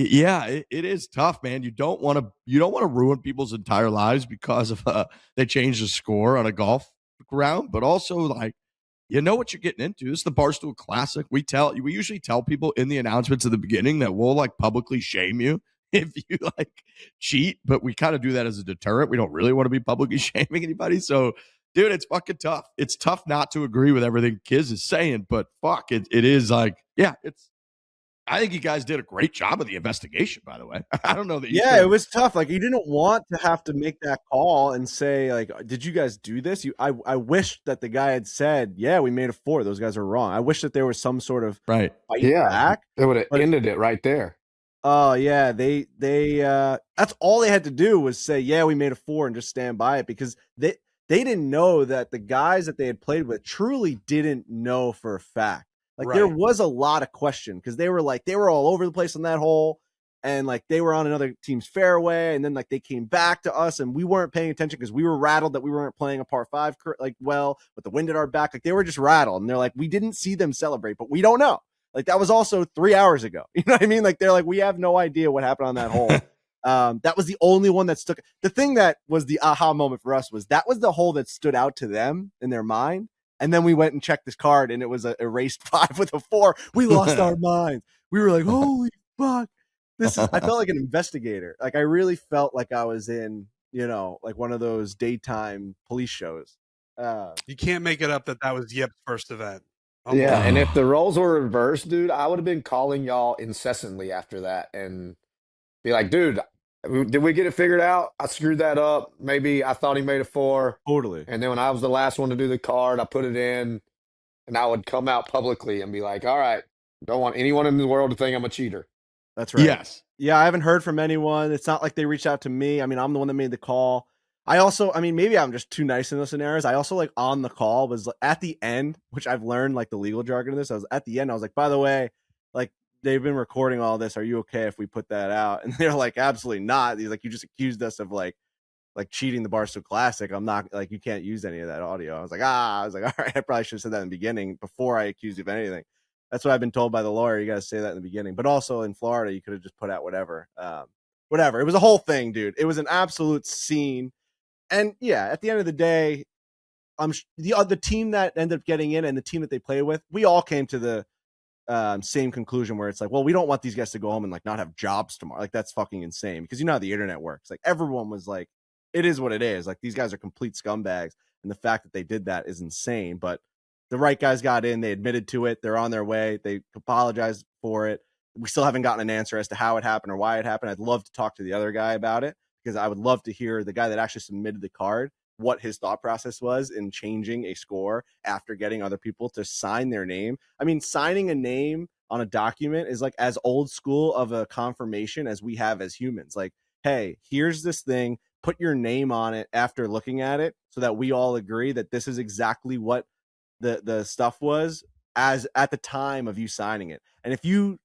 Yeah, it is tough, man. You don't want to ruin people's entire lives because of they change the score on a golf round, but also like you know what you're getting into. This is the Barstool Classic. We usually tell people in the announcements at the beginning that we'll like publicly shame you if you like cheat, but we kind of do that as a deterrent. We don't really want to be publicly shaming anybody. So, dude, it's fucking tough. It's tough not to agree with everything Kiz is saying, but fuck, it is like, yeah, I think you guys did a great job of the investigation, by the way. I don't know that you Yeah, it was tough. Like you didn't want to have to make that call and say, like, did you guys do this? I wish that the guy had said, yeah, we made a 4. Those guys are wrong. I wish that there was some sort of right. fight Yeah, back. it would have But ended it right there. oh yeah, they that's all they had to do was say, yeah, we made a 4 and just stand by it, because they didn't know that the guys that they had played with truly didn't know for a fact. Like there Right. was a lot of question, because they were all over the place on that hole, and like they were on another team's fairway, and then like they came back to us and we weren't paying attention because we were rattled that we weren't playing a par 5 like well with the wind at our back. Like they were just rattled, and they're like, we didn't see them celebrate, but we don't know. Like that was also 3 hours ago. You know what I mean? Like they're like, we have no idea what happened on that hole. That was the only one that stuck. The thing that was the aha moment for us was that was the hole that stood out to them in their mind. And then we went and checked this card, and it was a erased 5 with a 4. We lost our minds. We were like, holy fuck. I felt like an investigator. Like I really felt like I was in, like one of those daytime police shows. You can't make it up that was Yip's first event. Yeah, and if the roles were reversed, dude, I would have been calling y'all incessantly after that and be like, dude, did we get it figured out? I screwed that up. Maybe I thought he made a 4. Totally. And then when I was the last one to do the card, I put it in, and I would come out publicly and be like, all right, don't want anyone in the world to think I'm a cheater. That's right. Yes. Yeah, I haven't heard from anyone. It's not like they reached out to me. I mean, I'm the one that made the call. Maybe I'm just too nice in those scenarios. I also like on the call was at the end, which I've learned like the legal jargon of this. I was at the end. I was like, by the way, like they've been recording all this. Are you okay if we put that out? And they're like, absolutely not. He's like, you just accused us of like cheating the Barstool Classic. I'm not like, you can't use any of that audio. I was like, all right, I probably should have said that in the beginning before I accused you of anything. That's what I've been told by the lawyer. You got to say that in the beginning. But also in Florida, you could have just put out whatever. Whatever. It was a whole thing, dude. It was an absolute scene. And yeah, at the end of the day, the team that ended up getting in and the team that they played with, we all came to the same conclusion where it's like, well, we don't want these guys to go home and like not have jobs tomorrow. Like that's fucking insane, because you know how the internet works. Like everyone was like, it is what it is. Like these guys are complete scumbags, and the fact that they did that is insane. But the right guys got in. They admitted to it. They're on their way. They apologized for it. We still haven't gotten an answer as to how it happened or why it happened. I'd love to talk to the other guy about it, because I would love to hear the guy that actually submitted the card, what his thought process was in changing a score after getting other people to sign their name. I mean, signing a name on a document is like as old school of a confirmation as we have as humans. Like, hey, here's this thing, put your name on it after looking at it so that we all agree that this is exactly what the stuff was as at the time of you signing it. And if you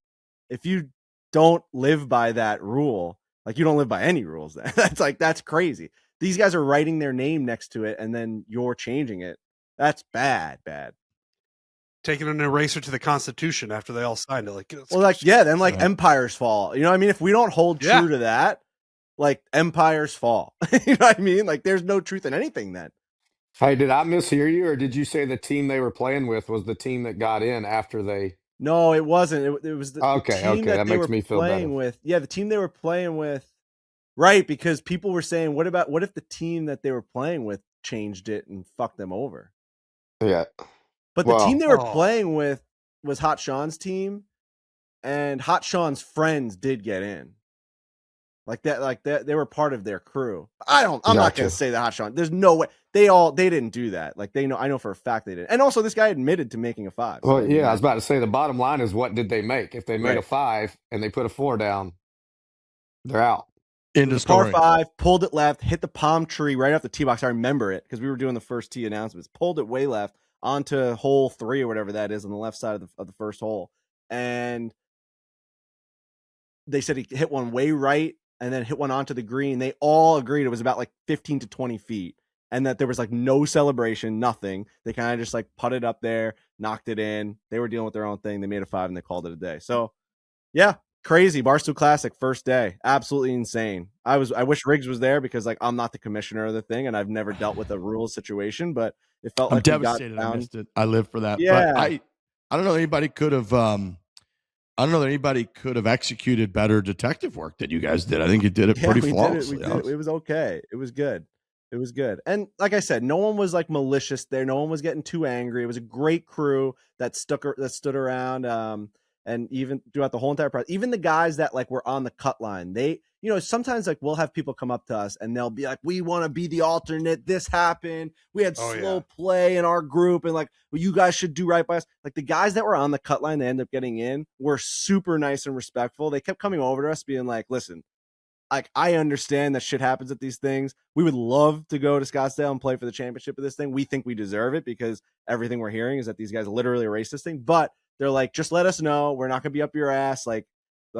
don't live by that rule, like you don't live by any rules, then that's crazy. These guys are writing their name next to it, and then you're changing it. That's bad. Taking an eraser to the Constitution after they all signed it. Then empires fall. You know what I mean? If we don't hold true to that, like empires fall. You know what I mean? Like there's no truth in anything then. Hey, did I mishear you, or did you say the team they were playing with was the team that got in after they? No, it wasn't. It was the team that they makes were me feel playing better. with. Yeah, the team they were playing with. Right, because people were saying, what if the team that they were playing with changed it and fucked them over? Yeah. But the team they were playing with was Hot Sean's team, and Hot Sean's friends did get in. Like that, they were part of their crew. I'm not going to say that Hot Sean. There's no way they didn't do that. Like I know for a fact they did. And also this guy admitted to making a 5. So well, yeah, I was about to say the bottom line is, what did they make? If they made a 5 and they put a 4 down, they're out. Into par 5, pulled it left, hit the palm tree right off the tee box. I remember it because we were doing the first tee announcements. Pulled it way left onto hole 3 or whatever that is on the left side of the first hole. And they said he hit one way right and then hit one onto the green. They all agreed it was about like 15 to 20 feet and that there was like no celebration, nothing. They kind of just like putted up there, knocked it in. They were dealing with their own thing. They made a 5 and they called it a day. So, yeah, Crazy. Barstool Classic, first day. Absolutely insane. I wish Riggs was there because like I'm not the commissioner of the thing and I've never dealt with a rules situation, but it felt I'm like we got devastated I down. missed it. I live for that. But Yeah. I don't know that anybody could have executed better detective work than you guys did. I think you did it pretty flawlessly. We did it. It was okay. It was good. It was good. And like I said, no one was like malicious there. No one was getting too angry. It was a great crew that stood around. And even throughout the whole entire process, even the guys that like were on the cut line, they, you know, sometimes like we'll have people come up to us and they'll be like, we want to be the alternate. This happened. We had slow play in our group and like, well, you guys should do right by us. Like the guys that were on the cut line, they end up getting in, were super nice and respectful. They kept coming over to us being like, listen, like I understand that shit happens at these things. We would love to go to Scottsdale and play for the championship of this thing. We think we deserve it because everything we're hearing is that these guys literally erase this thing. But they're like, just let us know. We're not gonna be up your ass. Like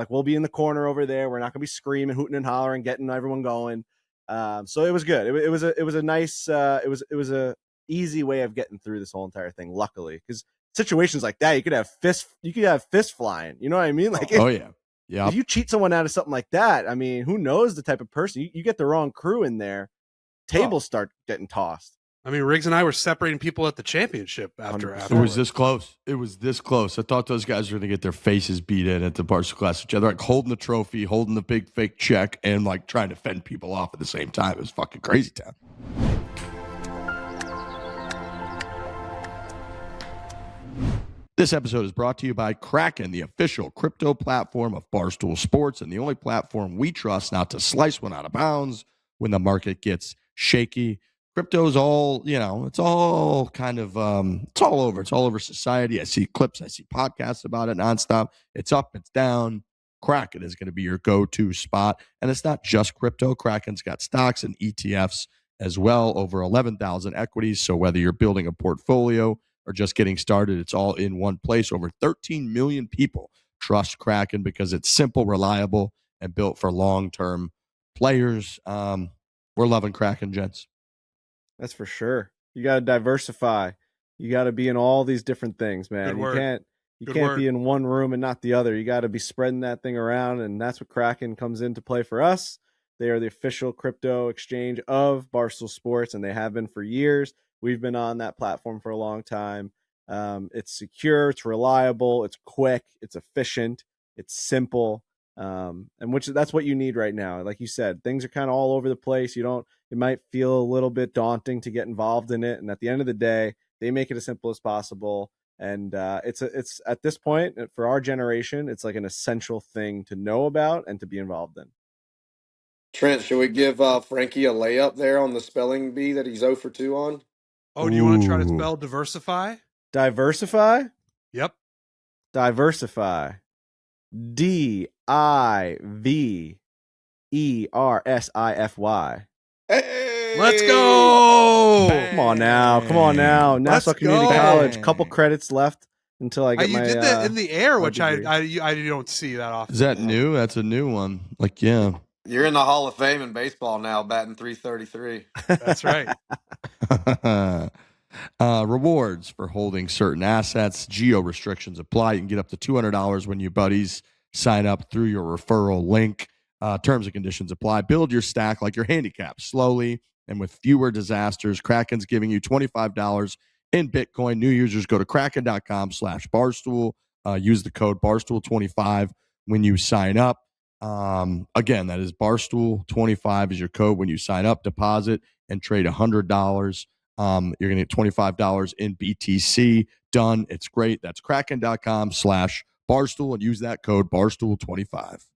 we'll be in the corner over there. We're not gonna be screaming, hooting, and hollering, getting everyone going. So it was good. It was a nice. It was a easy way of getting through this whole entire thing. Luckily, because situations like that, you could have fists flying. You know what I mean? Like, yeah. If you cheat someone out of something like that, I mean, who knows the type of person you get the wrong crew in there, tables start getting tossed. I mean, Riggs and I were separating people at the championship after. It was this close. It was this close. I thought those guys were going to get their faces beat in at the Barstool Classic. They're like holding the trophy, holding the big fake check, and like trying to fend people off at the same time. It was fucking crazy town. This episode is brought to you by Kraken, the official crypto platform of Barstool Sports, and the only platform we trust not to slice one out of bounds when the market gets shaky. Crypto's all, you know, it's all kind of, it's all over. It's all over society. I see clips, I see podcasts about it nonstop. It's up, it's down. Kraken is going to be your go-to spot. And it's not just crypto. Kraken's got stocks and ETFs as well, over 11,000 equities. So whether you're building a portfolio or just getting started, it's all in one place. Over 13 million people trust Kraken because it's simple, reliable, and built for long-term players. We're loving Kraken, gents. That's for sure. You got to diversify. You got to be in all these different things, man. You can't be in one room and not the other. You got to be spreading that thing around, and that's what Kraken comes into play for us. They are the official crypto exchange of Barstool Sports, and they have been for years. We've been on that platform for a long time. It's secure, it's reliable, it's quick, it's efficient, it's simple. And that's what you need right now. Like you said, things are kind of all over the place. It might feel a little bit daunting to get involved in it. And at the end of the day, they make it as simple as possible. And it's at this point for our generation, it's like an essential thing to know about and to be involved in. Trent, should we give Frankie a layup there on the spelling bee that he's 0 for 2 on? Oh, do you want to try to spell diversify? Diversify? Yep. Diversify. DIVERSIFY. Hey! Let's go! Come on now. Nassau Community College. Couple credits left until I get you my. did that in the air, which degree. I don't see that often. Is that new? That's a new one. Like, yeah. You're in the Hall of Fame in baseball now, batting .333. That's right. Rewards for holding certain assets. Geo restrictions apply. You can get up to $200 when your buddies sign up through your referral link. Terms and conditions apply. Build your stack like your handicap slowly and with fewer disasters. Kraken's giving you $25 in Bitcoin. New users go to kraken.com/barstool. Use the code Barstool25 when you sign up. Again, that is Barstool25 is your code when you sign up, deposit, and trade $100. You're going to get $25 in BTC. Done. It's great. That's kraken.com/Barstool and use that code Barstool25.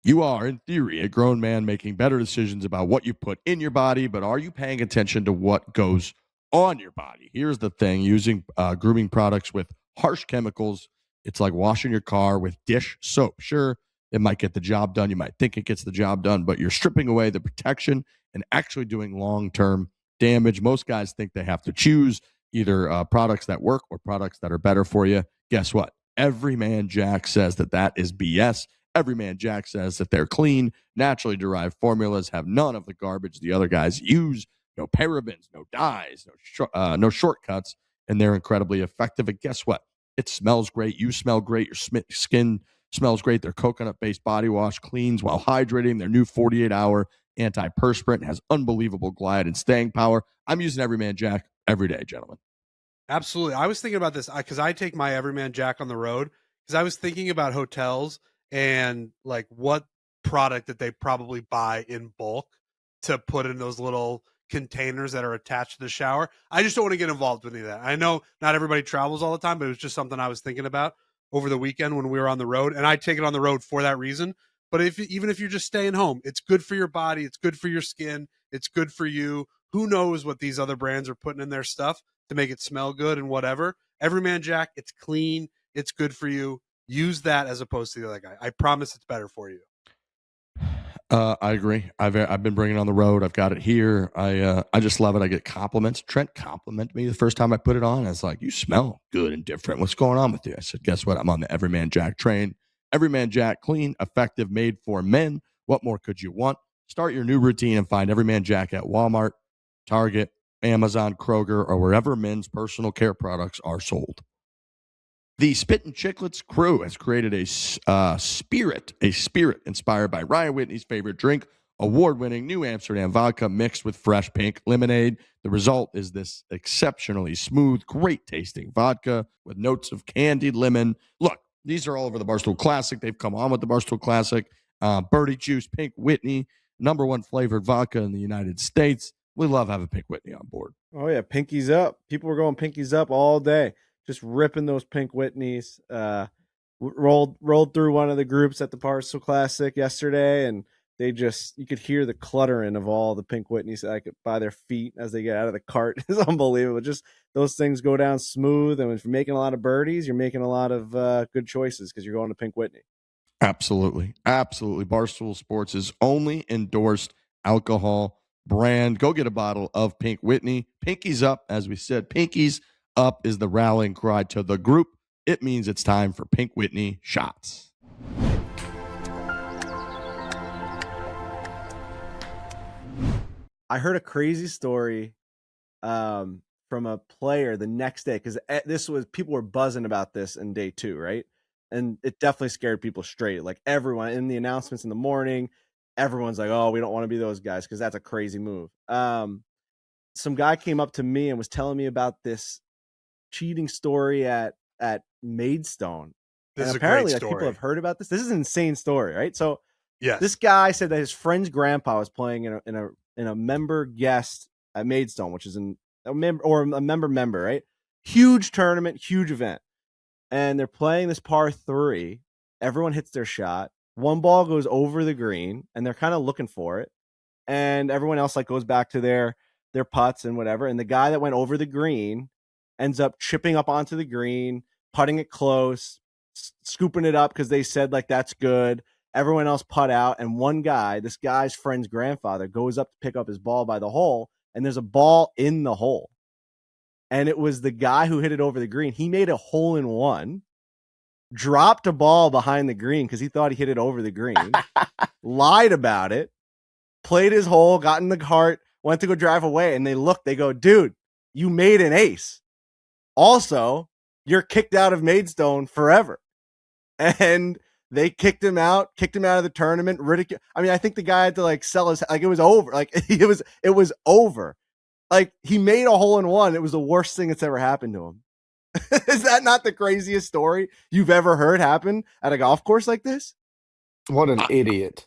You are, in theory, a grown man making better decisions about what you put in your body, but are you paying attention to what goes on your body? Here's the thing. Using grooming products with harsh chemicals, it's like washing your car with dish soap. Sure, it might get the job done. You might think it gets the job done, but you're stripping away the protection and actually doing long-term damage. Most guys think they have to choose either products that work or products that are better for you. Guess what? Every man Jack says that is BS. Every man Jack says that they're clean, naturally derived formulas, have none of the garbage the other guys use, no parabens, no dyes, no shortcuts, and they're incredibly effective. And guess what? It smells great. You smell great. Your skin Smells great. Their coconut-based body wash cleans while hydrating. Their new 48-hour antiperspirant has unbelievable glide and staying power. I'm using Everyman Jack every day, gentlemen. Absolutely. I was thinking about this because I take my Everyman Jack on the road because I was thinking about hotels and like what product that they probably buy in bulk to put in those little containers that are attached to the shower. I just don't want to get involved with any of that. I know not everybody travels all the time, but it was just something I was thinking about over the weekend when we were on the road. And I take it on the road for that reason. But even if you're just staying home, it's good for your body. It's good for your skin. It's good for you. Who knows what these other brands are putting in their stuff to make it smell good and whatever. Everyman Jack, it's clean. It's good for you. Use that as opposed to the other guy. I promise it's better for you. I agree. I've been bringing it on the road. I've got it here. I just love it. I get compliments. Trent complimented me the first time I put it on. I was like, "You smell good and different. What's going on with you?" I said, "Guess what? I'm on the Everyman Jack train. Everyman Jack, clean, effective, made for men. What more could you want? Start your new routine and find Everyman Jack at Walmart, Target, Amazon, Kroger, or wherever men's personal care products are sold." The Spittin' Chicklets crew has created a spirit inspired by Ryan Whitney's favorite drink, award-winning New Amsterdam vodka mixed with fresh pink lemonade. The result is this exceptionally smooth, great-tasting vodka with notes of candied lemon. Look, these are all over the Barstool Classic. They've come on with the Barstool Classic. Birdie Juice, Pink Whitney, #1 flavored vodka in the United States. We love having Pink Whitney on board. Oh yeah, pinkies up. People were going pinkies up all day, just ripping those Pink Whitneys. Rolled through one of the groups at the Barstool Classic yesterday, and you could hear the cluttering of all the Pink Whitneys like by their feet as they get out of the cart. It's unbelievable. Just those things go down smooth, and if you're making a lot of birdies, you're making a lot of good choices because you're going to Pink Whitney. Absolutely. Barstool Sports is only endorsed alcohol brand. Go get a bottle of Pink Whitney. Pinkies up, as we said. Pinkies up is the rallying cry to the group. It means it's time for Pink Whitney shots. I heard a crazy story from a player the next day because people were buzzing about this in day 2, right? And it definitely scared people straight. Like everyone in the announcements in the morning, everyone's like, "Oh, we don't want to be those guys because that's a crazy move." Some guy came up to me and was telling me about this cheating story at Maidstone. This is apparently, a great story. people have heard about this. This is an insane story, right? So, yes. This guy said that his friend's grandpa was playing in a member guest at Maidstone, which is a member, right? Huge tournament, huge event. And they're playing this par 3. Everyone hits their shot. One ball goes over the green, and they're kind of looking for it. And everyone else goes back to their putts and whatever. And the guy that went over the green ends up chipping up onto the green, putting it close, scooping it up because they said that's good. Everyone else putt out, and one guy, this guy's friend's grandfather, goes up to pick up his ball by the hole, and there's a ball in the hole. And it was the guy who hit it over the green. He made a hole-in-one, dropped a ball behind the green because he thought he hit it over the green, lied about it, played his hole, got in the cart, went to go drive away, and they go, "Dude, you made an ace. Also, you're kicked out of Maidstone forever." And they kicked him out of the tournament. I think the guy had to sell his, it was over. It was over. He made a hole-in-one. It was the worst thing that's ever happened to him. Is that not the craziest story you've ever heard happen at a golf course like this? What an idiot.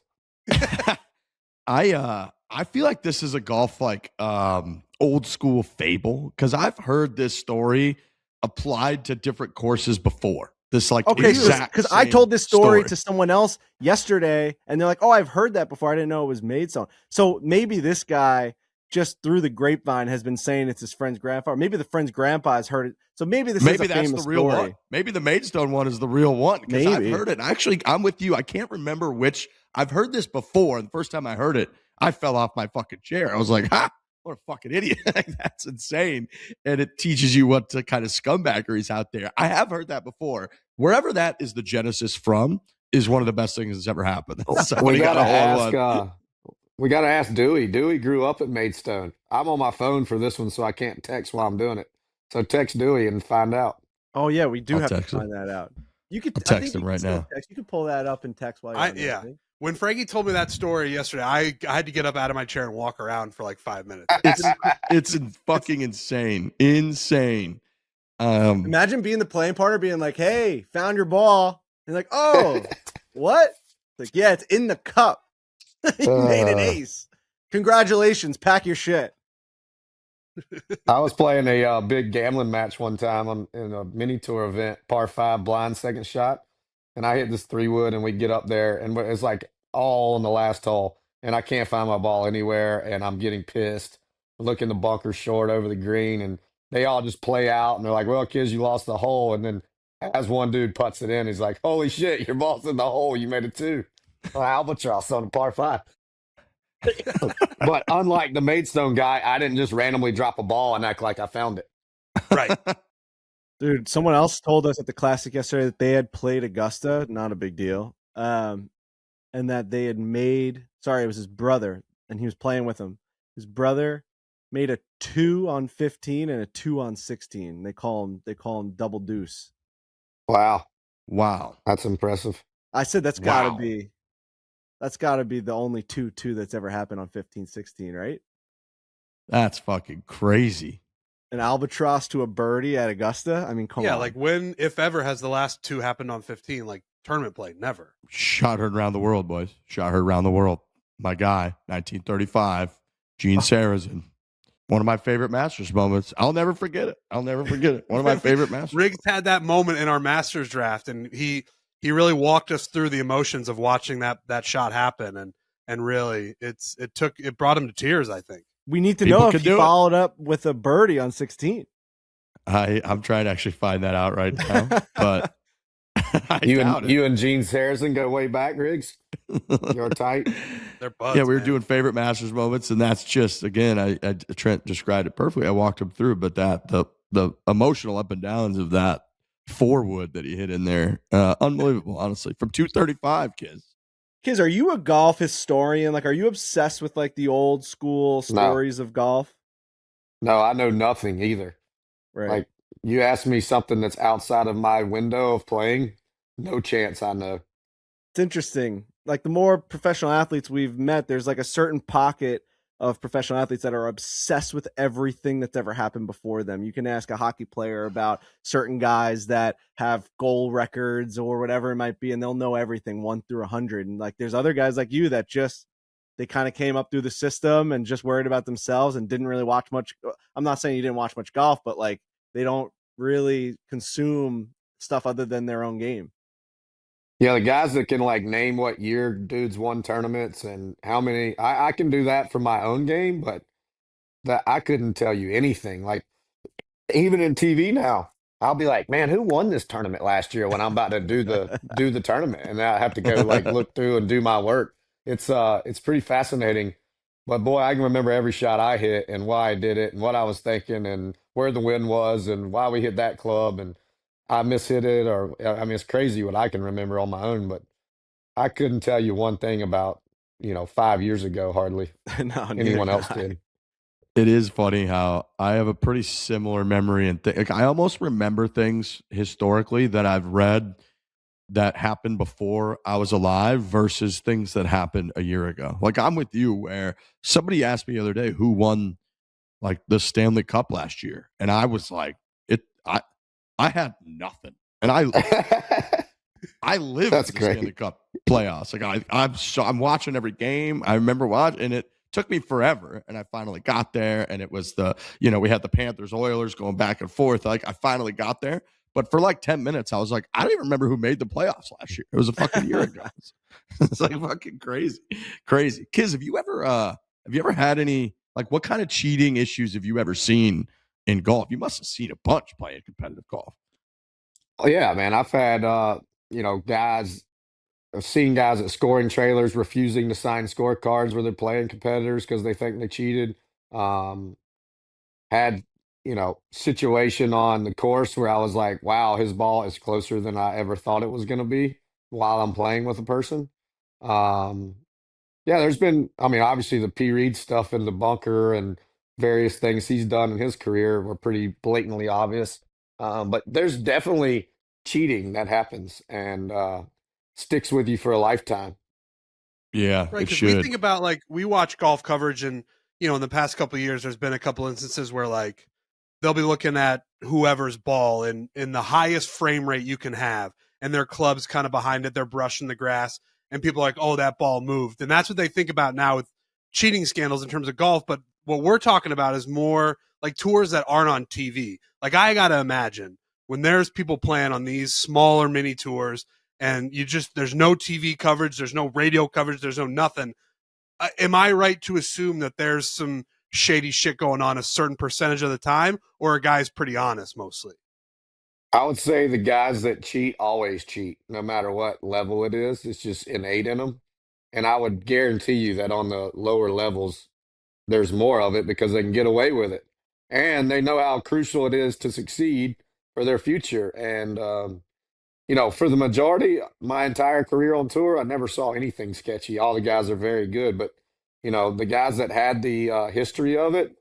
I feel like this is a golf old school fable because I've heard this story applied to different courses before. This because I told this story to someone else yesterday, and they're like, "Oh, I've heard that before. I didn't know it was Maidstone." So maybe this guy just through the grapevine has been saying it's his friend's grandfather. Maybe the friend's grandpa has heard it. So maybe that's the real story. One. Maybe the Maidstone one is the real one because I've heard it. Actually, I'm with you. I can't remember which. I've heard this before, and the first time I heard it, I fell off my fucking chair. I was like, "Ha! What a fucking idiot." That's insane. And it teaches you what kind of scumbaggery's out there. I have heard that before. Wherever that is the genesis from is one of the best things that's ever happened. We got to ask Dewey. Dewey grew up at Maidstone. I'm on my phone for this one, so I can't text while I'm doing it. So text Dewey and find out. Oh, yeah, we do have to find that out. You could. I'll I text think you him can right still now. text. You can pull that up in text while you're on there. I Yeah. think. When Frankie told me that story yesterday, I had to get up out of my chair and walk around for like 5 minutes. It's fucking insane. Insane. Imagine being the playing partner, being like, "Hey, found your ball," and like, "Oh, what?" It's like, "Yeah, it's in the cup. You made an ace. Congratulations. Pack your shit." I was playing a big gambling match one time in a mini tour event, par five blind second shot, and I hit this 3-wood, and we get up there, and it's like all in the last hole, and I can't find my ball anywhere, and I'm getting pissed. Looking the bunker short over the green, and they all just play out, and they're like, "Well, kids, you lost the hole," and then as one dude puts it in, he's like, "Holy shit, your ball's in the hole. You made it two." Albatross on a par five. But unlike the Maidstone guy, I didn't just randomly drop a ball and act like I found it. Right. Dude, someone else told us at the Classic yesterday that they had played Augusta, not a big deal, and that they had made. Sorry, it was his brother, and he was playing with him. His brother made a 2 on 15 and a 2 on 16. They call him double deuce. Wow, Wow. that's impressive. I said that's Wow. got to be the only 2-2 that's ever happened on 15-16, right? That's fucking crazy. An albatross to a birdie at Augusta. I mean, come on. Yeah, like when, if ever, has the last two happened on 15? Like tournament play, never. Shot heard around the world, boys. Shot heard around the world. My guy, 1935, Gene Sarazen. One of my favorite Masters moments. I'll never forget it. One of my favorite Masters. Riggs had that moment in our Masters draft, and he really walked us through the emotions of watching that shot happen, and really it brought him to tears, I think. We need to People know if could he do it. followed up with a birdie on 16. I'm trying to actually find that out right now, but I You doubt and it. you and Gene Harrison go way back, Riggs. You're tight. They're buds. Yeah, we were man. doing favorite Masters moments, and that's just again, Trent described it perfectly. I walked him through, but the emotional up and downs of that 4-wood that he hit in there, unbelievable. Honestly, from 235, kids. Kiz, are you a golf historian? Like, are you obsessed with like the old school stories of golf? No, I know nothing either. Right. Like, you ask me something that's outside of my window of playing, no chance I know. It's interesting. Like the more professional athletes we've met, there's like a certain pocket of professional athletes that are obsessed with everything that's ever happened before them. You can ask a hockey player about certain guys that have goal records or whatever it might be, and they'll know everything 1 through 100. And like there's other guys like you that just they kind of came up through the system and just worried about themselves and didn't really watch much. I'm not saying you didn't watch much golf, but like they don't really consume stuff other than their own game. Yeah, the guys that can like name what year dudes won tournaments and how many, I can do that for my own game, but that I couldn't tell you anything. Like even in TV now, I'll be like, man, who won this tournament last year when I'm about to do the tournament, and I have to go like look through and do my work. It's pretty fascinating. But boy, I can remember every shot I hit and why I did it and what I was thinking and where the wind was and why we hit that club and I mishit it, or I mean it's crazy what I can remember on my own, but I couldn't tell you one thing about, 5 years ago hardly. No, neither Anyone can else I. did. It is funny how I have a pretty similar memory and like I almost remember things historically that I've read that happened before I was alive versus things that happened a year ago. Like I'm with you where somebody asked me the other day who won like the Stanley Cup last year, and I was like, I had nothing, and I lived That's the Stanley great. Cup playoffs. Like I'm watching every game. I remember watching, and it took me forever, and I finally got there. And it was we had the Panthers Oilers going back and forth. Like I finally got there, but for like 10 minutes, I was like, I don't even remember who made the playoffs last year. It was a fucking year ago. It's like fucking crazy. Kids, have you ever had any like what kind of cheating issues have you ever seen in golf? You must have seen a bunch playing competitive golf. Oh yeah, man. I've had guys, I've seen guys at scoring trailers refusing to sign scorecards where they're playing competitors because they think they cheated. Um, had, situation on the course where I was like, wow, his ball is closer than I ever thought it was going to be while I'm playing with a person. Um, yeah, there's been, I mean, obviously the P. Reed stuff in the bunker and various things he's done in his career were pretty blatantly obvious. But there's definitely cheating that happens and sticks with you for a lifetime. Yeah, Right, it because we should. think about, like, we watch golf coverage, and in the past couple of years, there's been a couple instances where, like, they'll be looking at whoever's ball in the highest frame rate you can have, and their club's kind of behind it. They're brushing the grass, and people are like, "Oh, that ball moved," and that's what they think about now with cheating scandals in terms of golf. But what we're talking about is more like tours that aren't on TV. Like, I gotta imagine when there's people playing on these smaller mini tours, and there's no TV coverage, there's no radio coverage, there's no nothing. Am I right to assume that there's some shady shit going on a certain percentage of the time, or are guys pretty honest mostly? I would say the guys that cheat always cheat, no matter what level it is. It's just innate in them. And I would guarantee you that on the lower levels, there's more of it because they can get away with it. And they know how crucial it is to succeed for their future. And, for the majority, my entire career on tour, I never saw anything sketchy. All the guys are very good. But, the guys that had the history of it,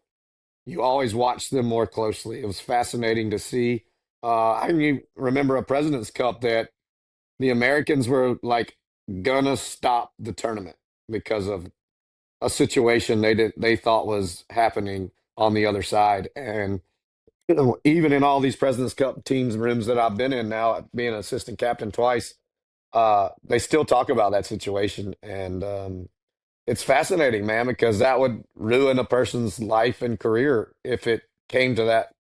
you always watch them more closely. It was fascinating to see. I can remember a President's Cup that the Americans were like gonna stop the tournament because of a situation they thought was happening on the other side. And even in all these President's Cup teams rooms that I've been in now, being an assistant captain twice, they still talk about that situation. And it's fascinating, man, because that would ruin a person's life and career if it came to that,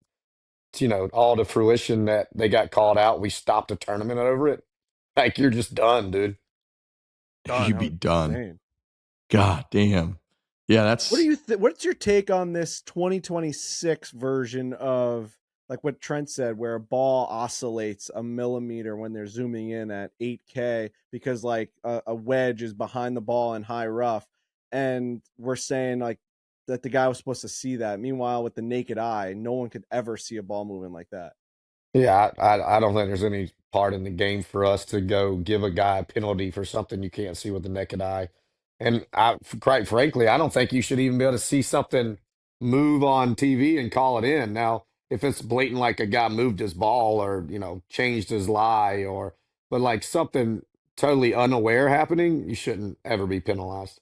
all to fruition that they got called out. We stopped a tournament over it. Like, you're just done, dude. You'd That be was done. insane. God damn. Yeah, that's What do you what's your take on this 2026 version of, like what Trent said, where a ball oscillates a millimeter when they're zooming in at 8K because like a wedge is behind the ball in high rough, and we're saying like that the guy was supposed to see that. Meanwhile, with the naked eye, no one could ever see a ball moving like that. Yeah, I don't think there's any part in the game for us to go give a guy a penalty for something you can't see with the naked eye. And quite frankly, I don't think you should even be able to see something move on TV and call it in. Now, if it's blatant, like a guy moved his ball or, changed his lie but like something totally unaware happening, you shouldn't ever be penalized.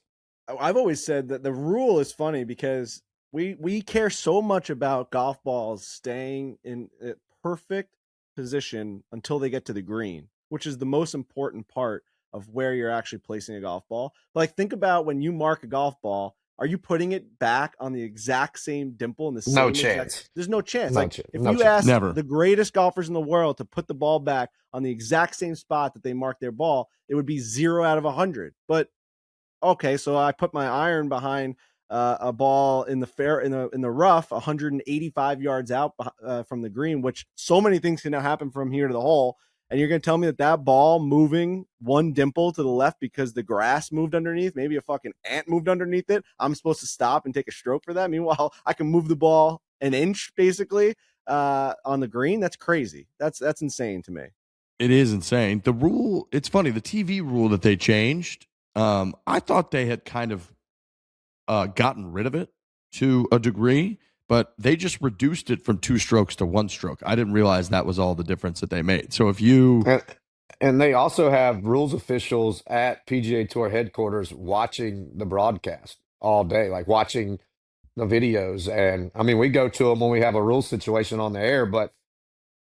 I've always said that the rule is funny because we care so much about golf balls staying in a perfect position until they get to the green, which is the most important part of where you're actually placing a golf ball. Like, think about when you mark a golf ball, are you putting it back on the exact same dimple in the No same exact? chance. There's no chance. No Like, chance. if No you chance. asked never. the greatest golfers in the world to put the ball back on the exact same spot that they marked their ball, it would be 0 out of 100. But okay, so I put my iron behind a ball in the rough, 185 yards out from the green, which so many things can now happen from here to the hole. And you're going to tell me that ball moving one dimple to the left because the grass moved underneath, maybe a fucking ant moved underneath it, I'm supposed to stop and take a stroke for that? Meanwhile, I can move the ball an inch basically on the green. That's crazy. That's insane to me. It is insane. The rule, it's funny, the TV rule that they changed, I thought they had kind of gotten rid of it to a degree, but they just reduced it from 2 strokes to 1 stroke. I didn't realize that was all the difference that they made. So if you And they also have rules officials at PGA Tour headquarters watching the broadcast all day, like watching the videos. And I mean, we go to them when we have a rule situation on the air, but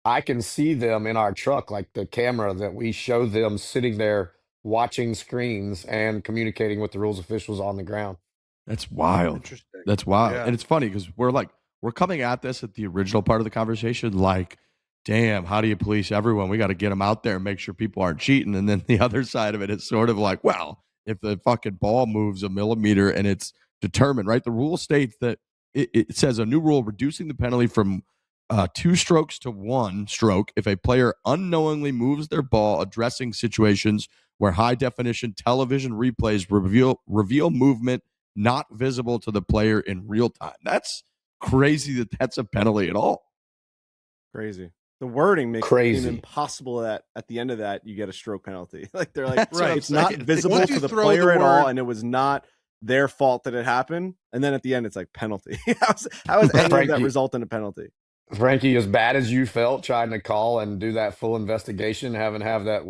I can see them in our truck, like the camera that we show them sitting there watching screens and communicating with the rules officials on the ground. That's wild. Interesting. That's wild. Yeah. And it's funny because we're coming at this at the original part of the conversation like, damn, how do you police everyone? We got to get them out there and make sure people aren't cheating. And then the other side of it is sort of like, well, if the fucking ball moves a millimeter and it's determined, right? The rule states that it says a new rule reducing the penalty from 2 strokes to 1 stroke if a player unknowingly moves their ball, addressing situations where high definition television replays reveal movement not visible to the player in real time. That's crazy that that's a penalty at all. Crazy. The wording makes it Crazy. seem impossible that at the end of that you get a stroke penalty. Like they're like, Right. it's not visible Once to you the throw player the at all, word- and it was not their fault that it happened. And then at the end, it's like penalty. How is any of that Frankie, result in a penalty? Frankie, as bad as you felt trying to call and do that full investigation, having have that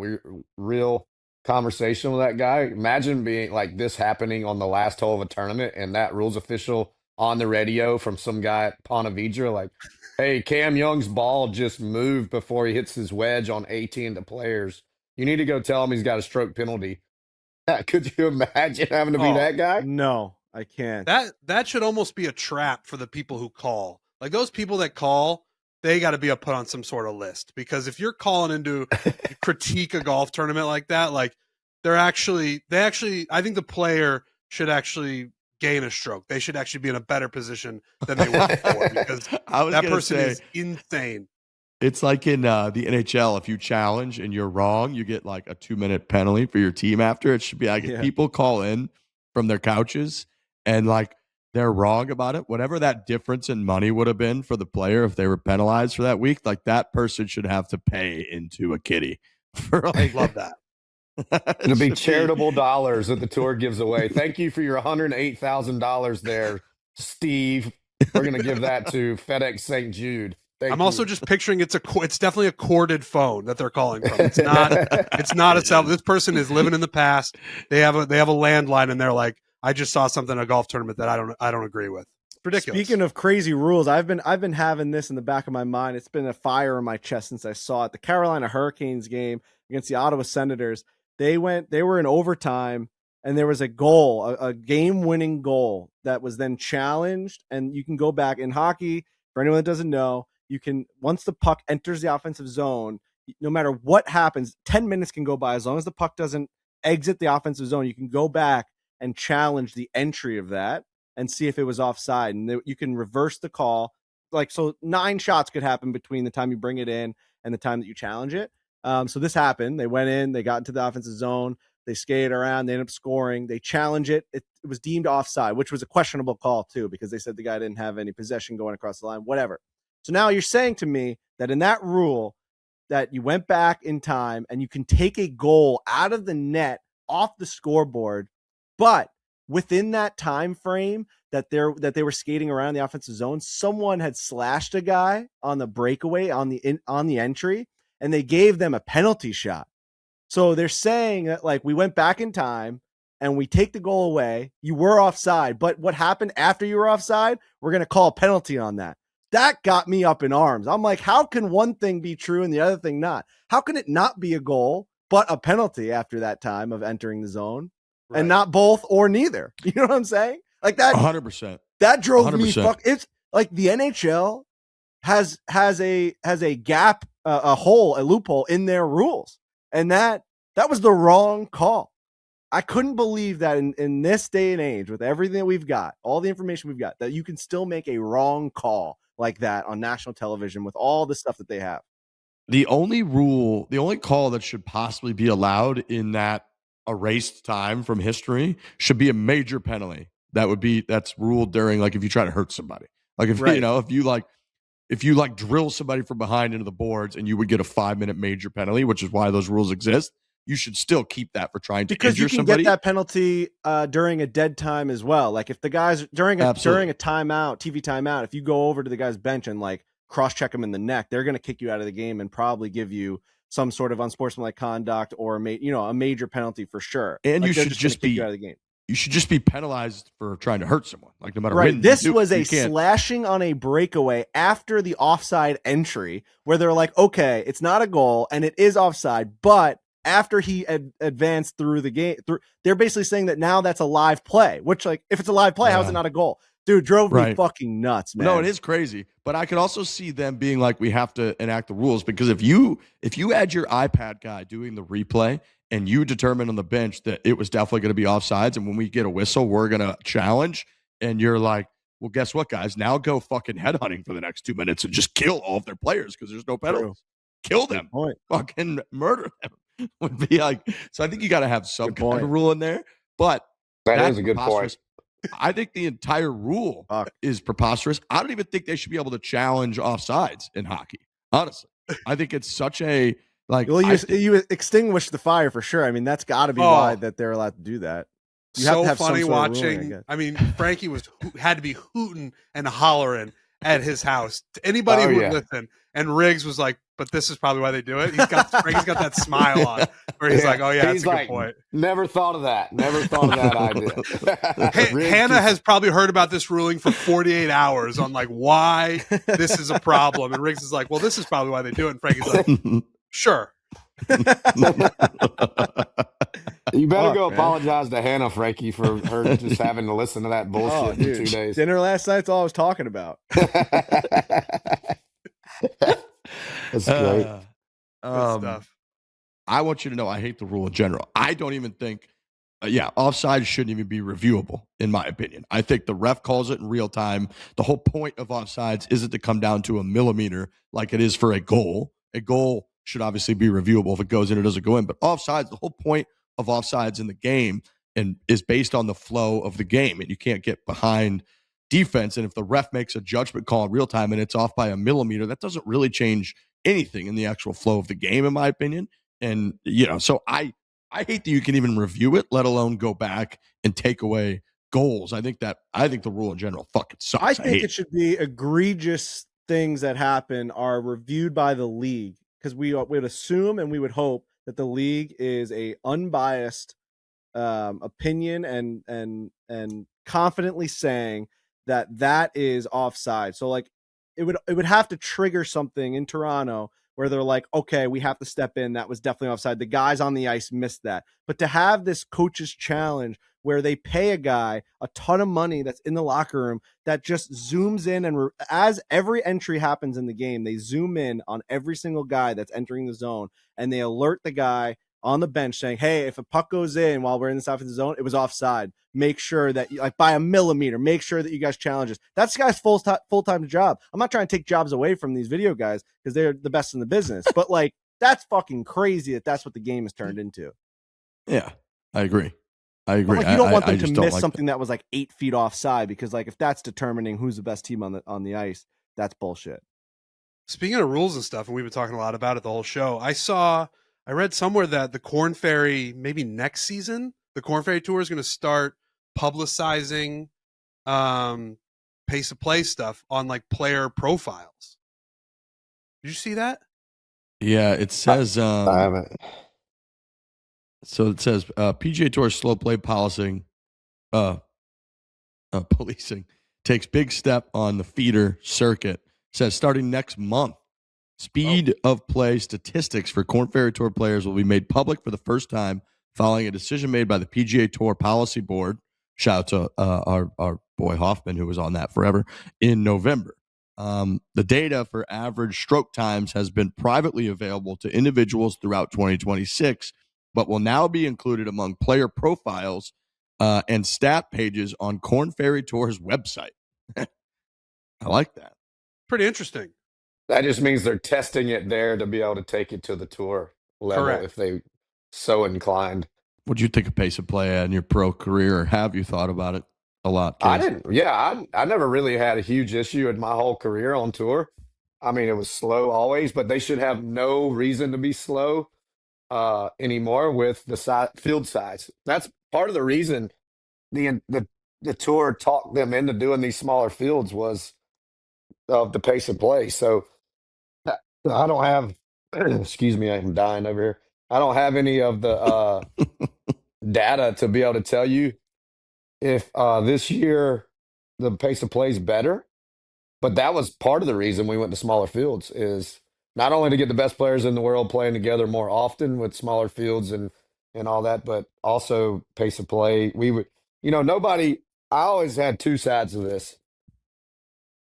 real conversation with that guy, imagine being like this happening on the last hole of a tournament and that rules official on the radio from some guy at Ponte Vedra, like, hey, Cam Young's ball just moved before he hits his wedge on 18 to players. You need to go tell him he's got a stroke penalty. Could you imagine having to be Oh, that guy? No, I can't. that should almost be a trap for the people who call. Like those people that call, they got to be put on some sort of list, because if you're calling into critique a golf tournament like that, like they actually, I think the player should actually gain a stroke. They should actually be in a better position than they were before, because that person is insane. It's like in the NHL, if you challenge and you're wrong, you get like a 2-minute penalty for your team after. It should be like if people call in from their couches and like they're wrong about it, whatever that difference in money would have been for the player if they were penalized for that week, like that person should have to pay into a kitty for like. Love that. It'll be charitable dollars that the tour gives away. Thank you for your $108,000 there, Steve. We're going to give that to FedEx St. Jude. I'm also just picturing it's definitely a corded phone that they're calling from. It's not a cell. This person is living in the past. They have a landline, and they're like, I just saw something at a golf tournament that I don't agree with. It's ridiculous. Speaking of crazy rules, I've been having this in the back of my mind. It's been a fire in my chest since I saw it. The Carolina Hurricanes game against the Ottawa Senators. They were in overtime, and there was a goal, a game-winning goal that was then challenged. And you can go back in hockey, for anyone that doesn't know, you can, once the puck enters the offensive zone, no matter what happens, 10 minutes can go by. As long as the puck doesn't exit the offensive zone, you can go back and challenge the entry of that and see if it was offside. And you can reverse the call. Like, so 9 shots could happen between the time you bring it in and the time that you challenge it. So this happened. They went in, they got into the offensive zone, they skated around, they ended up scoring, they challenge it. It was deemed offside, which was a questionable call too, because they said the guy didn't have any possession going across the line, whatever. So now you're saying to me that in that rule that you went back in time and you can take a goal out of the net off the scoreboard, but within that time frame that they were skating around the offensive zone, someone had slashed a guy on the breakaway on the entry, and they gave them a penalty shot. So they're saying that, like, we went back in time and we take the goal away. You were offside, but what happened after you were offside, we're going to call a penalty on that. That got me up in arms. I'm like, how can one thing be true and the other thing not? How can it not be a goal, but a penalty after that time of entering the zone, and not both or neither? You know what I'm saying? Like that, 100%. That drove 100%. me. It's like the NHL has a gap, a hole, a loophole in their rules, and that was the wrong call. I couldn't believe that in this day and age, with everything that we've got, all the information we've got, that you can still make a wrong call like that on national television with all the stuff that they have. The only call that should possibly be allowed in that erased time from history should be a major penalty. That's ruled during, like, if you try to hurt somebody, like if you drill somebody from behind into the boards, and you would get a 5-minute major penalty, which is why those rules exist. You should still keep that for trying to because injure you can somebody. Get that penalty during a dead time as well. Like if the guys during a timeout, TV timeout, if you go over to the guy's bench and like cross check him in the neck, they're going to kick you out of the game and probably give you some sort of unsportsmanlike conduct or a major penalty for sure. And like you should just be out of the game. You should just be penalized for trying to hurt someone. Like, no matter right. when. This was a slashing on a breakaway after the offside entry, where they're like, okay, it's not a goal and it is offside, but after he advanced through the game, they're basically saying that now that's a live play, which, like, if it's a live play, how is it not a goal? Dude, drove me fucking nuts, man. No, it is crazy. But I could also see them being like, we have to enact the rules, because if you had your iPad guy doing the replay and you determine on the bench that it was definitely going to be offsides, and when we get a whistle, we're going to challenge, and you're like, well, guess what, guys? Now go fucking headhunting for the next 2 minutes and just kill all of their players because there's no penalties. Kill them. Fucking murder them. Would be like, so I think you got to have some kind of rule in there. But that is a good point. I think the entire rule is preposterous. I don't even think they should be able to challenge offsides in hockey. Honestly, I think it's such a like. Well, you extinguish the fire for sure. I mean, that's got to be why that they're allowed to do that. You have to have funny watching. I mean, Frankie had to be hooting and hollering at his house. Anybody Oh, who would yeah. listen. And Riggs was like, "But this is probably why they do it." Frankie's got that smile on where he's like, "Oh yeah, that's he's a good like, point." never thought of that. Never thought of that idea. Riggs Hannah just- has probably heard about this ruling for 48 hours on like why this is a problem, and Riggs is like, "Well, this is probably why they do it." And Frankie's like, "Sure." You better Fuck, go man. apologize to Hannah, Frankie, for her just having to listen to that bullshit for 2 days. Dinner last night's all I was talking about. That's great. Good stuff. I want you to know I hate the rule in general. I don't even think, offside shouldn't even be reviewable, in my opinion. I think the ref calls it in real time. The whole point of offsides isn't to come down to a millimeter like it is for a goal. A goal should obviously be reviewable if it goes in or doesn't go in. But offsides, the whole point of offsides in the game and is based on the flow of the game. And you can't get behind defense. And if the ref makes a judgment call in real time and it's off by a millimeter, that doesn't really change anything in the actual flow of the game, in my opinion. And, so I hate that you can even review it, let alone go back and take away goals. I think the rule in general fucking sucks. I think it should be egregious things that happen are reviewed by the league, because we would assume and we would hope that the league is a unbiased opinion and confidently saying that is offside. So like it would have to trigger something in Toronto where they're like, okay, we have to step in. That was definitely offside. The guys on the ice missed that. But to have this coach's challenge where they pay a guy a ton of money that's in the locker room that just zooms in and as every entry happens in the game, they zoom in on every single guy that's entering the zone and they alert the guy on the bench saying, hey, if a puck goes in while we're in this offensive zone, it was offside. Make sure that, like, by a millimeter, make sure that you guys challenge us. That's this guy's full-time job. I'm not trying to take jobs away from these video guys because they're the best in the business. But, like, that's fucking crazy that's what the game has turned into. Yeah, I agree. But, like, you don't want them to miss like something that was, like, 8 feet offside because, like, if that's determining who's the best team on the ice, that's bullshit. Speaking of rules and stuff, and we've been talking a lot about it the whole show, I read somewhere that the Corn Ferry, maybe next season, the Corn Ferry Tour is going to start publicizing pace of play stuff on like player profiles. Did you see that? Yeah, it says I haven't. So it says PGA Tour slow play policing policing takes big step on the feeder circuit. Says starting next month, speed of play statistics for Corn Ferry Tour players will be made public for the first time following a decision made by the PGA Tour Policy Board. Shout out to our boy Hoffman, who was on that forever, in November. The data for average stroke times has been privately available to individuals throughout 2026, but will now be included among player profiles and stat pages on Corn Ferry Tour's website. I like that. Pretty interesting. That just means they're testing it there to be able to take it to the tour level. Correct. If they so inclined. What do you think of pace of play in your pro career, or have you thought about it a lot? Case? I didn't. Yeah, I never really had a huge issue in my whole career on tour. I mean, it was slow always, but they should have no reason to be slow anymore with the field size. That's part of the reason the tour talked them into doing these smaller fields was of the pace of play. So I don't have. Excuse me, I'm dying over here. I don't have any of the data to be able to tell you if this year the pace of play is better. But that was part of the reason we went to smaller fields, is not only to get the best players in the world playing together more often with smaller fields and all that, but also pace of play. We would, nobody. I always had two sides of this.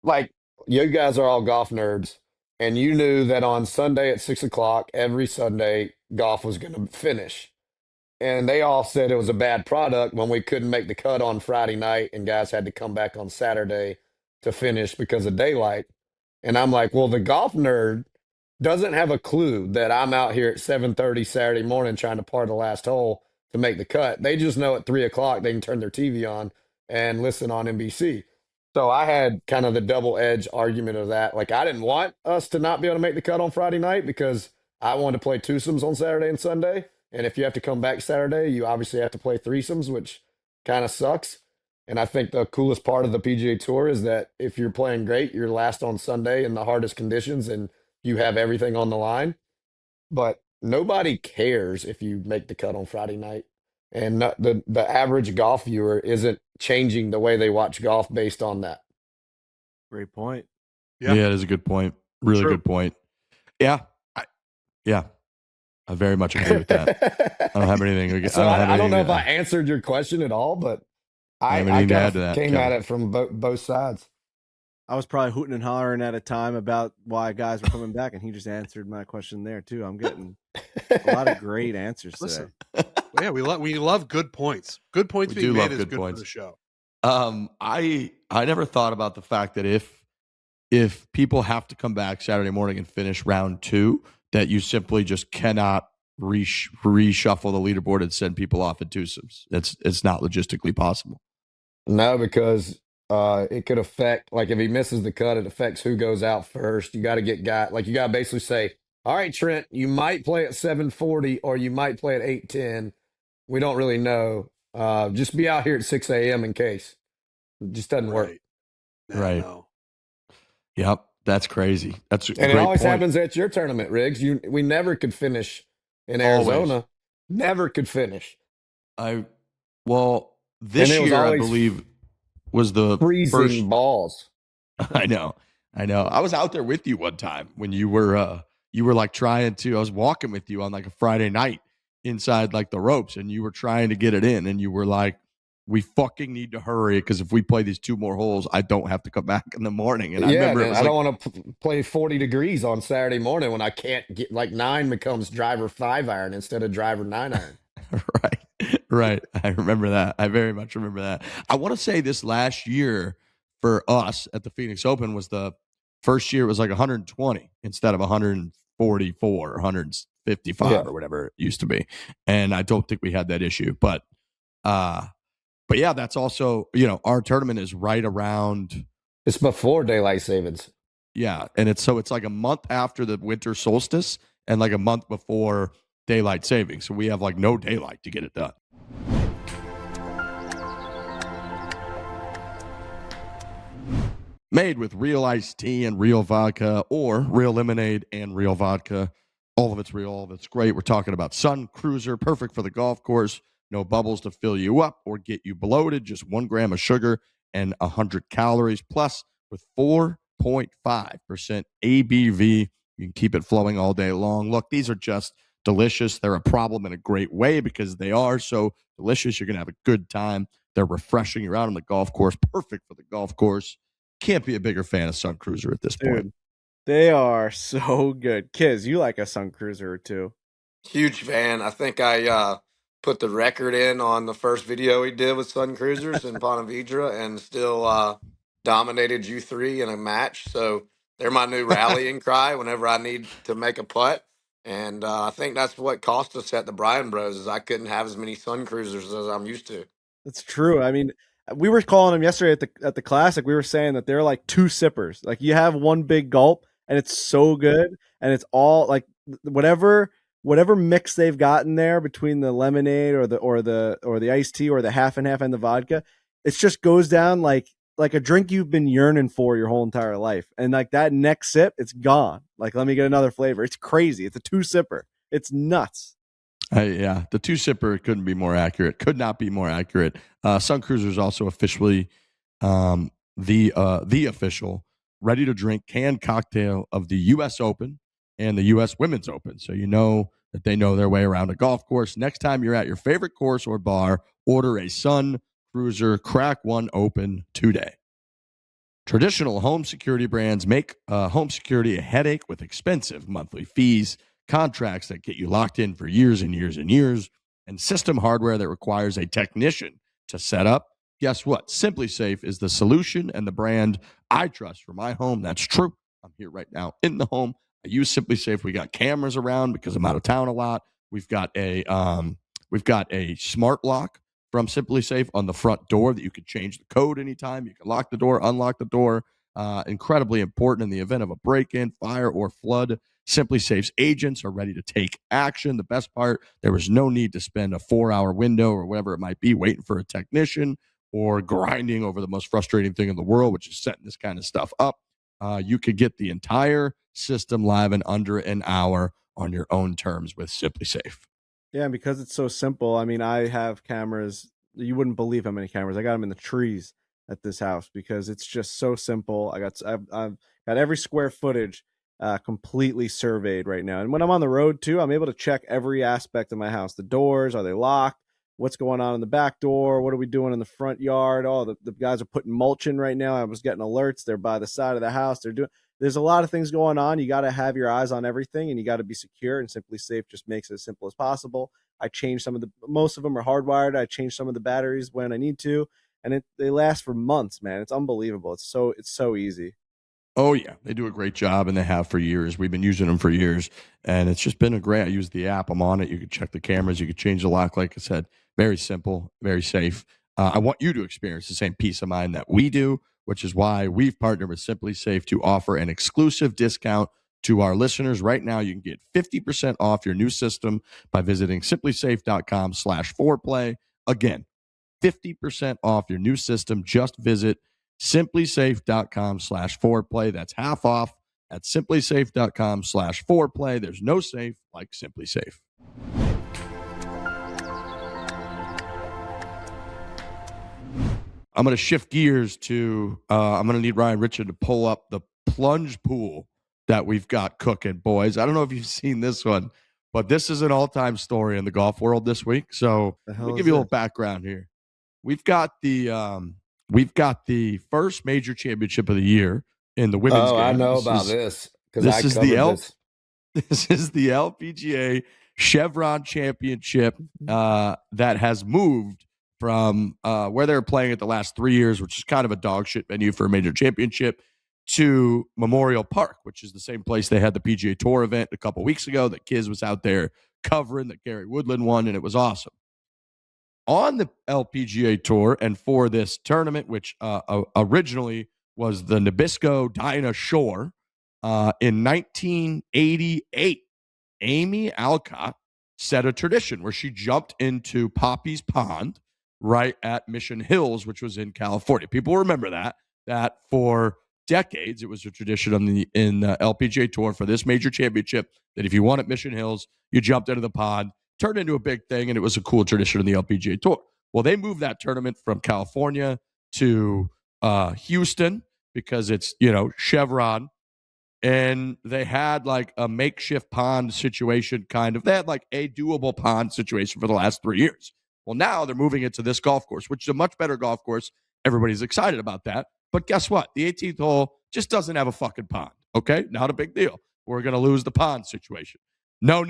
Like, you guys are all golf nerds, and you knew that on Sunday at 6 o'clock every Sunday golf was going to finish. And they all said it was a bad product when we couldn't make the cut on Friday night and guys had to come back on Saturday to finish because of daylight. And I'm like, well, the golf nerd doesn't have a clue that I'm out here at 7:30 Saturday morning trying to par the last hole to make the cut. They just know at 3 o'clock they can turn their TV on and listen on NBC. So I had kind of the double edge argument of that. Like, I didn't want us to not be able to make the cut on Friday night because I wanted to play twosomes on Saturday and Sunday. And if you have to come back Saturday, you obviously have to play threesomes, which kind of sucks. And I think the coolest part of the PGA Tour is that if you're playing great, you're last on Sunday in the hardest conditions and you have everything on the line. But nobody cares if you make the cut on Friday night. And the average golf viewer isn't changing the way they watch golf based on that. Great point. Yeah. Yeah, it is a good point. Really True. good point. Yeah. I very much agree with that. I don't have anything. So I don't know if I answered your question at all, but I anything to kind add to of that, came Kevin? at it from both sides. I was probably hooting and hollering at a time about why guys were coming back, and he just answered my question there too. I'm getting a lot of great answers today. Listen, yeah, we love good points. Good points We being do love made is good good points. for the show. I never thought about the fact that if people have to come back Saturday morning and finish round 2, that you simply just cannot reshuffle the leaderboard and send people off in twosomes. It's not logistically possible. No, because it could affect, like if he misses the cut, it affects who goes out first. You got to get you got to basically say, all right, Trent, you might play at 7:40 or you might play at 8:10. We don't really know. Just be out here at 6 a.m. in case. It just doesn't work. Yeah, Right. No. Yep. That's crazy. That's a And great it always point. happens at your tournament, Riggs. We never could finish in Always. Arizona. Never could finish. This And it was year, I always believe, was the freezing first. balls. I know. I was out there with you one time when you were like trying to. I was walking with you on like a Friday night inside like the ropes, and you were trying to get it in, and you were like, "We fucking need to hurry because if we play these 2 more holes, I don't have to come back in the morning." And I remember man, I don't want to play 40 degrees on Saturday morning when I can't get 9 becomes driver 5 iron instead of driver 9 iron. Right. I remember that. I very much remember that. I want to say this last year for us at the Phoenix Open was the first year it was like 120 instead of 144 or 155 or whatever it used to be. And I don't think we had that issue. But yeah, that's also, our tournament is right around. It's before daylight savings. Yeah. And it's like a month after the winter solstice and like a month before daylight savings. So we have like no daylight to get it done. Made with real iced tea and real vodka, or real lemonade and real vodka. All of it's real, all of it's great. We're talking about Sun Cruiser, perfect for the golf course. No bubbles to fill you up or get you bloated. Just 1 gram of sugar and 100 calories. Plus, with 4.5% ABV, you can keep it flowing all day long. Look, these are just delicious. They're a problem in a great way because they are so delicious. You're going to have a good time. They're refreshing. You're out on the golf course. Perfect for the golf course. Can't be a bigger fan of Sun Cruiser at this point. They are so good. Kiz, you like a Sun Cruiser or two. Huge fan. I think I put the record in on the first video we did with Sun Cruisers in Ponte Vedra and still dominated you 3 in a match. So they're my new rallying cry whenever I need to make a putt. And I think that's what cost us at the Bryan Bros is I couldn't have as many Sun Cruisers as I'm used to. That's true. I mean, we were calling them yesterday at the Classic. We were saying that they're like 2 sippers. Like you have one big gulp, and it's so good, and it's all like whatever mix they've gotten there between the lemonade or the iced tea or the half and half and the vodka. It just goes down like a drink you've been yearning for your whole entire life, and like that next sip, it's gone. Like let me get another flavor. It's crazy. It's a 2 sipper. It's nuts. Yeah, the 2 sipper couldn't be more accurate. Could not be more accurate. Sun Cruiser is also officially the official ready to drink canned cocktail of the U.S. Open and the U.S. Women's Open. So you know that they know their way around a golf course. Next time you're at your favorite course or bar, order a Sun Cruiser. Crack one open today. Traditional home security brands make home security a headache with expensive monthly fees, contracts that get you locked in for years and years and years, and system hardware that requires a technician to set up. Guess what? Simply Safe is the solution and the brand I trust for my home. That's true. I'm here right now in the home. I use Simply Safe. We got cameras around because I'm out of town a lot. We've got a smart lock from Simply Safe on the front door that you can change the code anytime. You can lock the door, unlock the door. Incredibly important in the event of a break-in, fire, or flood. Simply Safe's agents are ready to take action. The best part, there was no need to spend a 4-hour window or whatever it might be waiting for a technician. or grinding over the most frustrating thing in the world, which is setting this kind of stuff up, you could get the entire system live in under an hour on your own terms with Simply Safe. Yeah, and because it's so simple, I mean, I have cameras. You wouldn't believe how many cameras. I got them in the trees at this house because it's just so simple. I've got every square footage completely surveyed right now. And when I'm on the road too, I'm able to check every aspect of my house. The doors, are they locked? What's going on in the back door? What are we doing in the front yard? Oh, the guys are putting mulch in right now. I was getting alerts. They're by the side of the house. There's a lot of things going on. You got to have your eyes on everything, and you got to be secure. And Simply Safe just makes it as simple as possible. I change most of them are hardwired. I change some of the batteries when I need to, and they last for months, man. It's unbelievable. It's so easy. Oh, yeah. They do a great job, and they have for years. We've been using them for years, and it's just been I use the app. I'm on it. You can check the cameras. You can change the lock, like I said. Very simple, very safe. I want you to experience the same peace of mind that we do, which is why we've partnered with Simply Safe to offer an exclusive discount to our listeners. Right now, you can get 50% off your new system by visiting simplysafe.com/foreplay. Again, 50% off your new system. Just visit simplysafe.com/foreplay. That's half off at simplysafe.com/foreplay. There's no safe like Simply Safe. I'm going to shift gears to I'm going to need Ryan Richard to pull up the plunge pool that we've got cooking, boys. I don't know if you've seen this one, but this is an all-time story in the golf world this week. So let me give you a little background here. We've got the first major championship of the year in the women's game. I know about this because I covered this. This is the LPGA Chevron Championship that has moved from where they were playing it the last 3 years, which is kind of a dog shit venue for a major championship, to Memorial Park, which is the same place they had the PGA Tour event a couple weeks ago that Kiz was out there covering, that Gary Woodland won, and it was awesome. On the LPGA Tour and for this tournament, which originally was the Nabisco Dinah Shore, in 1988, Amy Alcott set a tradition where she jumped into Poppy's Pond right at Mission Hills, which was in California. People remember that for decades it was a tradition in the LPGA Tour for this major championship that if you won at Mission Hills, you jumped into the pond, turned into a big thing, and it was a cool tradition in the LPGA Tour. Well, they moved that tournament from California to Houston because it's, Chevron. And they had like a makeshift pond situation They had like a doable pond situation for the last 3 years. Well, now they're moving it to this golf course, which is a much better golf course. Everybody's excited about that. But guess what? The 18th hole just doesn't have a fucking pond. Okay? Not a big deal. We're going to lose the pond situation. No.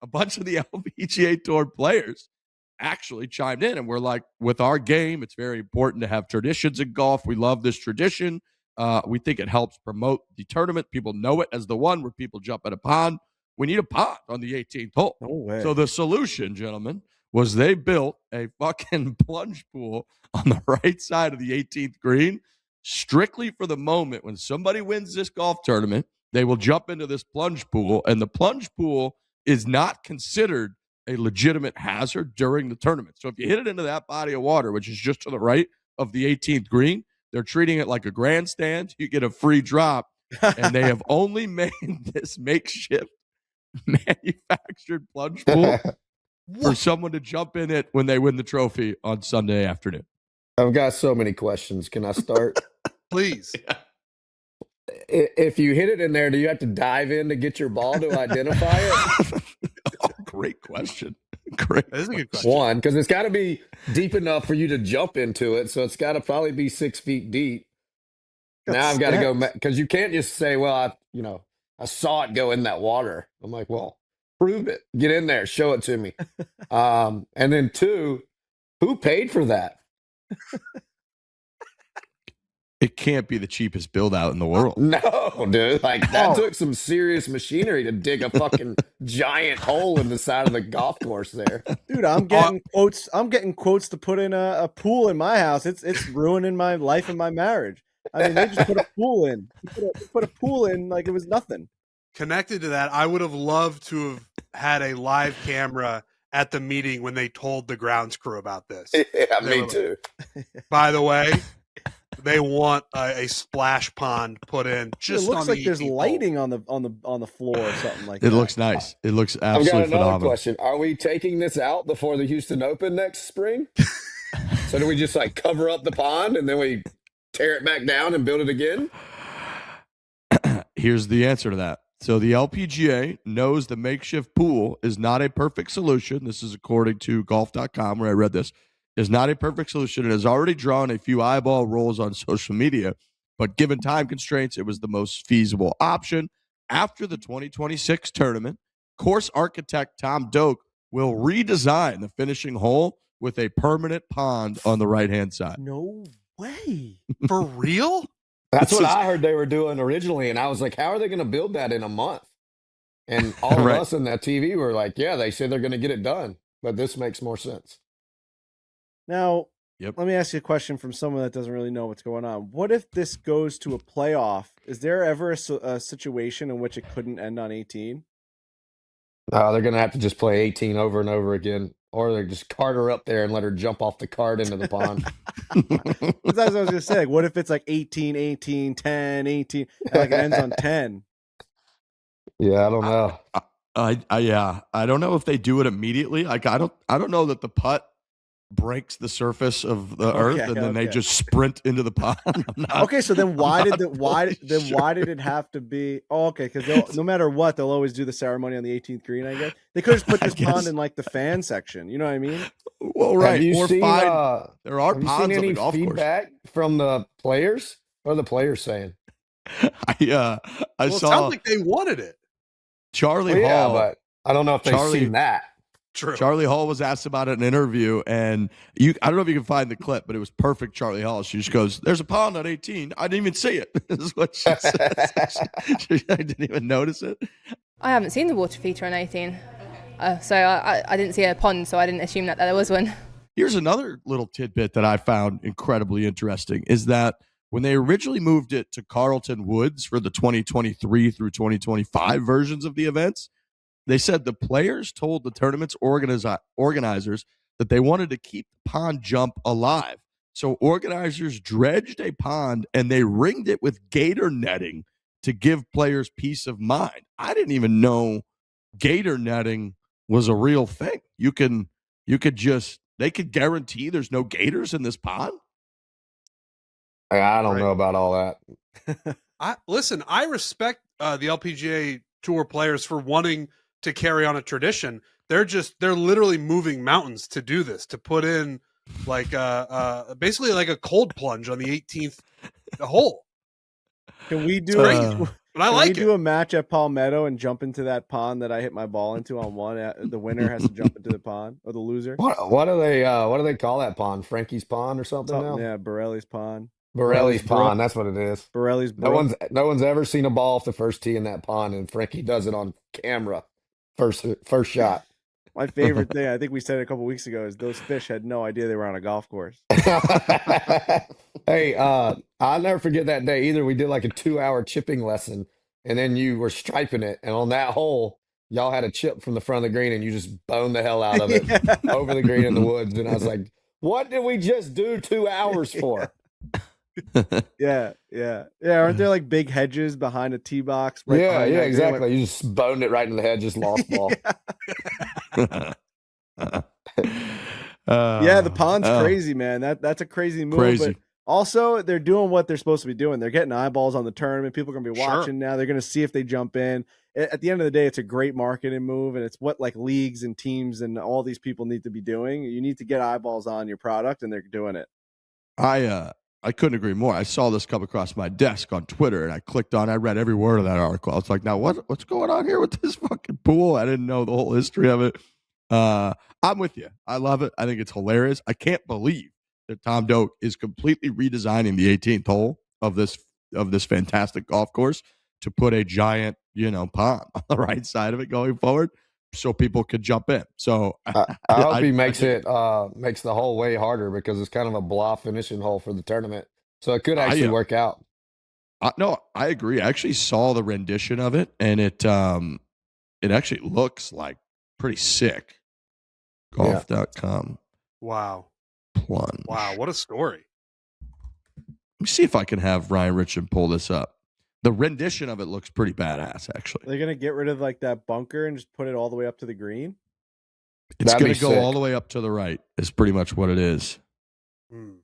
A bunch of the LPGA Tour players actually chimed in and were like, with our game, it's very important to have traditions in golf. We love this tradition. We think it helps promote the tournament. People know it as the one where people jump in a pond. We need a pond on the 18th hole. No way. So the solution, gentlemen, was they built a fucking plunge pool on the right side of the 18th green, strictly for the moment when somebody wins this golf tournament, they will jump into this plunge pool, and the plunge pool is not considered a legitimate hazard during the tournament. So if you hit it into that body of water, which is just to the right of the 18th green, they're treating it like a grandstand. You get a free drop, and they have only made this makeshift manufactured plunge pool for someone to jump in it when they win the trophy on Sunday afternoon. I've got so many questions. Can I start? Please. If you hit it in there, do you have to dive in to get your ball to identify it? Oh, great question. Great. That is a good question. One, because it's got to be deep enough for you to jump into it. So it's got to probably be 6 feet deep. Now I've got to go, because you can't just say, well, I saw it go in that water. I'm like, well, prove it. Get in there. Show it to me. And then two, who paid for that? It can't be the cheapest build out in the world. No, dude. Like, that took some serious machinery to dig a fucking giant hole in the side of the golf course there. Dude, I'm getting quotes. I'm getting quotes to put in a pool in my house. It's ruining my life and my marriage. I mean, they just put a pool in. They put a pool in like it was nothing. Connected to that, I would have loved to have had a live camera at the meeting when they told the grounds crew about this. Yeah, They me were like, too. by the way, they want a splash pond put in just it looks on like the there's 18th hole. lighting on the floor or something like It that. looks nice. It looks I've got absolutely another phenomenal. question. Are we taking this out before the Houston Open next spring? So do we just like cover up the pond and then we tear it back down and build it again? Here's the answer to that. So the LPGA knows the makeshift pool is not a perfect solution. This is according to golf.com, where I read this. Is not a perfect solution. It has already drawn a few eyeball rolls on social media, but given time constraints, it was the most feasible option. After the 2026 tournament, course architect Tom Doak will redesign the finishing hole with a permanent pond on the right-hand side. No way. For real? That's what This is- I heard they were doing originally. And I was like, how are they going to build that in a month? And all of Right. us in that TV were like, yeah, they said they're going to get it done. But this makes more sense. Now, Yep. let me ask you a question from someone that doesn't really know what's going on. What if this goes to a playoff? Is there ever a situation in which it couldn't end on 18? They're going to have to just play 18 over and over again. Or they just cart her up there and let her jump off the cart into the pond. That's what I was going to say. Like, what if it's like 18, 18, 10, 18, and like it ends on 10? Yeah, I don't know. I don't know if they do it immediately. Like I don't know that the putt breaks the surface of the earth and then they just sprint into the pond. Okay, so then why did it have to be? Oh, okay, because no matter what, they'll always do the ceremony on the 18th green. I guess they could just put this pond in like the fan section. You know what I mean? Well, right. Have you or seen, find there are have you ponds seen on the any golf course. feedback from the players? What are the players saying? I Well, it saw sounds like they wanted it. Charlie Well, yeah, Hall. but I don't know if they've seen that. True. Charlie Hall was asked about it in an interview, and I don't know if you can find the clip, but it was perfect. Charlie Hall. She just goes, "There's a pond on 18. I didn't even see it." This is what she says. I didn't even notice it. I haven't seen the water feature on 18, so I didn't see a pond, so I didn't assume that there was one. Here's another little tidbit that I found incredibly interesting is that when they originally moved it to Carlton Woods for the 2023 through 2025 versions of the events, they said the players told the tournament's organizers that they wanted to keep the pond jump alive. So organizers dredged a pond and they ringed it with gator netting to give players peace of mind. I didn't even know gator netting was a real thing. They could guarantee there's no gators in this pond. I don't know about all that. I respect the LPGA Tour players for wanting to carry on a tradition. They're literally moving mountains to do this, to put in like basically like a cold plunge on the 18th hole. Can we do but I like it. Do a match at Palmetto and jump into that pond that I hit my ball into on one? The winner has to jump into the pond, or the loser. What do they call that pond? Frankie's Pond or something now? Yeah, Borelli's Pond. Borelli's Pond, that's what it is. Borelli's Brook. No one's ever seen a ball off the first tee in that pond, and Frankie does it on camera. First shot. My favorite thing, I think we said it a couple weeks ago, is those fish had no idea they were on a golf course. Hey, I'll never forget that day either. We did like a 2-hour chipping lesson, and then you were striping it, and on that hole, y'all had a chip from the front of the green, and you just boned the hell out of it over the green in the woods. And I was like, what did we just do 2 hours for? Yeah. Aren't there like big hedges behind a tee box? Right Yeah, exactly. You just boned it right in the head, just lost ball. Yeah, the pond's crazy, man. That's a crazy move. Crazy. But also, they're doing what they're supposed to be doing. They're getting eyeballs on the tournament. People are going to be watching now. They're going to see if they jump in. At the end of the day, it's a great marketing move, and it's what like leagues and teams and all these people need to be doing. You need to get eyeballs on your product, and they're doing it. I couldn't agree more. I saw this come across my desk on Twitter, and I read every word of that article. I was like, now what's going on here with this fucking pool? I didn't know the whole history of it. I'm with you. I love it. I think it's hilarious. I can't believe that Tom Doak is completely redesigning the 18th hole of this fantastic golf course to put a giant, pond on the right side of it going forward so people could jump in. So I hope he makes the hole way harder, because it's kind of a blah finishing hole for the tournament. So it could actually work out. No, I agree. I actually saw the rendition of it, and it actually looks like pretty sick. Golf.com. Wow. Plunge. Wow. What a story. Let me see if I can have Ryan Richard pull this up. The rendition of it looks pretty badass, actually. They're gonna get rid of like that bunker and just put it all the way up to the green. It's That'd going be to go sick. all the way up to the right. Is pretty much what it is. Hmm.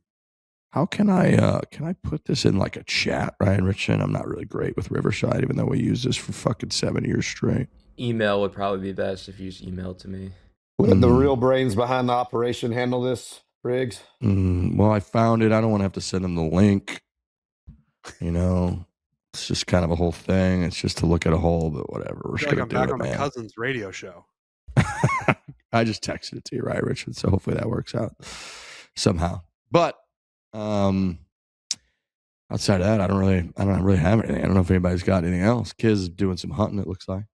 How can I put this in like a chat, Ryan Richard? I'm not really great with Riverside, even though we use this for fucking 7 years straight. Email would probably be best if you just email it to me. Let the real brains behind the operation handle this, Riggs. Well, I found it. I don't want to have to send them the link. You know, it's just kind of a whole thing. It's just to look at a hole, but whatever. We're I just feel like going I'm to do back it, on man. the Cousins radio show. I just texted it to you, right, Richard? So hopefully that works out somehow. But outside of that, I don't really have anything. I don't know if anybody's got anything else. Kids is doing some hunting, it looks like.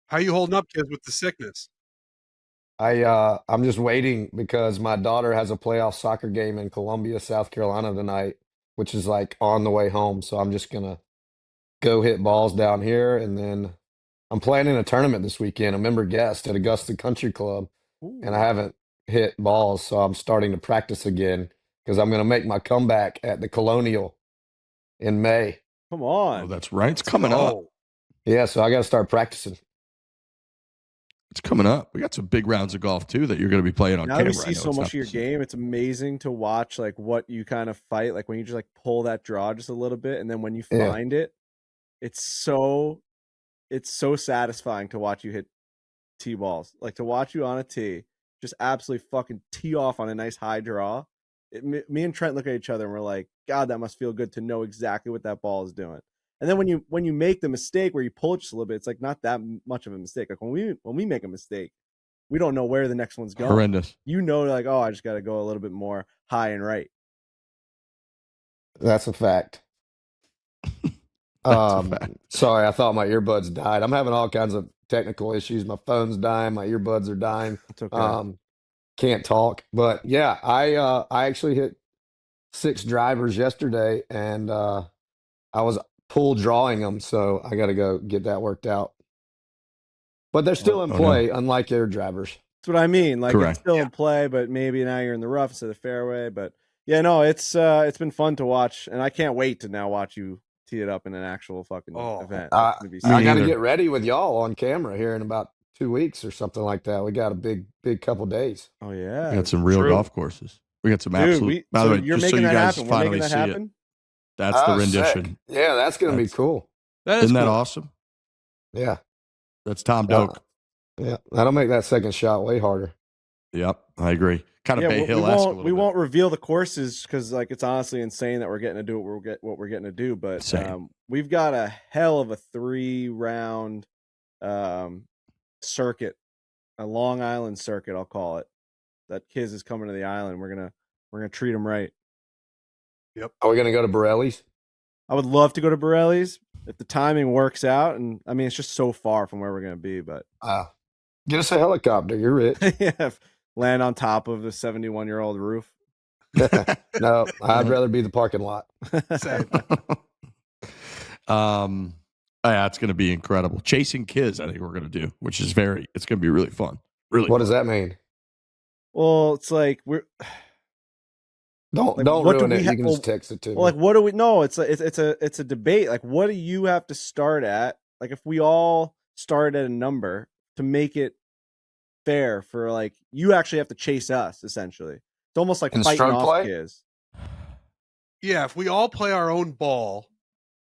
How you holding up, kids, with the sickness? I'm just waiting because my daughter has a playoff soccer game in Columbia, South Carolina tonight, which is like on the way home. So I'm just gonna go hit balls down here, and then I'm planning a tournament this weekend, a member guest at Augusta Country Club, and I haven't hit balls, so I'm starting to practice again because I'm gonna make my comeback at the Colonial in May. Come on. Oh, that's right. It's coming up. Yeah, so I got to start practicing. It's coming up. We got some big rounds of golf too that you're going to be playing on Now that camera. we I see know so it's much not of your the same. game, it's amazing to watch like what you kind of fight, like when you just like pull that draw just a little bit, and then when you Yeah. find it, it's so satisfying to watch you hit tee balls. Like to watch you on a tee, just absolutely fucking tee off on a nice high draw. Me and Trent look at each other and we're like, God, that must feel good to know exactly what that ball is doing. And then when you make the mistake where you pull it just a little bit, it's like not that much of a mistake. Like when we make a mistake, we don't know where the next one's going. Horrendous. You know, like, oh, I just got to go a little bit more high and right. That's a fact. That's a fact. Sorry, I thought my earbuds died. I'm having all kinds of technical issues. My phone's dying. My earbuds are dying. It's okay. Can't talk. But yeah, I actually hit 6 drivers yesterday, and I was pull drawing them, so I got to go get that worked out. But they're still in play, unlike air drivers. That's what I mean. Like Correct. it's still in play, but maybe now you're in the rough instead of the fairway. But yeah, no, it's been fun to watch, and I can't wait to now watch you tee it up in an actual fucking event. That's gonna be I got to neither. get ready with y'all on camera here in about 2 weeks or something like that. We got a big couple days. Oh yeah, We got some real golf courses. We got some absolute. By the way, you're just so making you that guys happen. We're finally making that see happen. it. That's the rendition. Sick. Yeah, that's going to be cool. Isn't that awesome? Yeah. That's Tom Doak. Yeah, that'll make that second shot way harder. Yep, I agree. Kind of Bay Hill-esque. We won't reveal the courses because like it's honestly insane that we're getting to do what we're getting to do. But we've got a hell of a 3-round circuit, a Long Island circuit, I'll call it. That Kiz is coming to the island. We're gonna treat him right. Yep. Are we gonna go to Borelli's? I would love to go to Borelli's if the timing works out, and I mean it's just so far from where we're gonna be. But get us a helicopter. You're rich. Yeah, land on top of a 71-year-old roof. No, I'd rather be the parking lot. Yeah, it's going to be incredible. Chasing Kids, I think we're going to do, which is it's going to be really fun. Really. What does that mean? Well, it's like don't ruin it. You can just text it to me. Well, like what do we know? It's a debate. Like what do you have to start at? Like if we all start at a number to make it fair for like you actually have to chase us essentially. It's almost like fighting off Kids. Yeah, if we all play our own ball,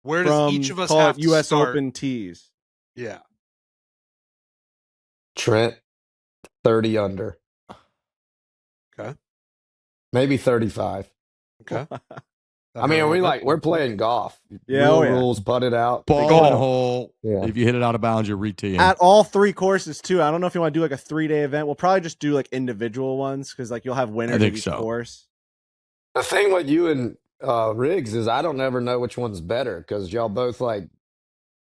where does each of us have to US start? Open tees. Yeah. Trent, 30 under. Okay. Maybe 35. Okay. I mean, we're playing golf. Yeah, rules, putt it out. Ball in hole. Yeah. If you hit it out of bounds, you're re-teeing. At all 3 courses too. I don't know if you want to do like a 3-day event. We'll probably just do like individual ones because like you'll have winners of each course. The thing with you and Riggs is I don't ever know which one's better because y'all both like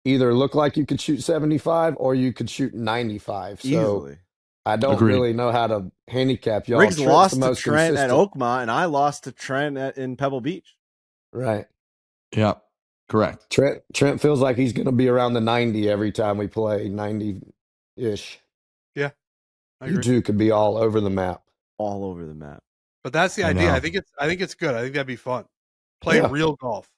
either look like you could shoot 75 or you could shoot 95. So easily. I don't really know how to handicap y'all. Riggs Trent's lost the to most Trent at consistent. Oakmont, and I lost to Trent in Pebble Beach. Right. Yeah, correct. Trent feels like he's going to be around the 90 every time we play, 90-ish. Yeah. I You agree. two could be all over the map. All over the map. But that's the I idea. know. I think it's good. I think that'd be fun. Play Yeah. real golf.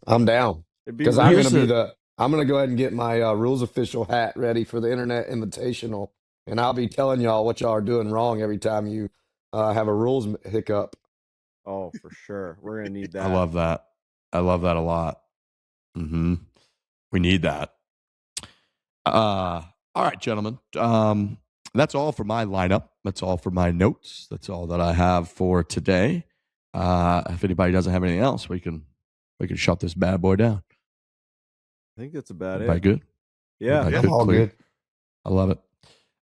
I'm down It'd be because real. I'm gonna go ahead and get my rules official hat ready for the Internet Invitational, and I'll be telling y'all what y'all are doing wrong every time you have a rules hiccup. Oh, for sure. We're gonna need that. I love that. I love that a lot. Mm-hmm. We need that. All right, gentlemen. That's all for my lineup. That's all for my notes. That's all that I have for today. If anybody doesn't have anything else, we can shut this bad boy down. I think that's about Everybody it. good? Yeah. Everybody I'm good? all Clear? good. I love it.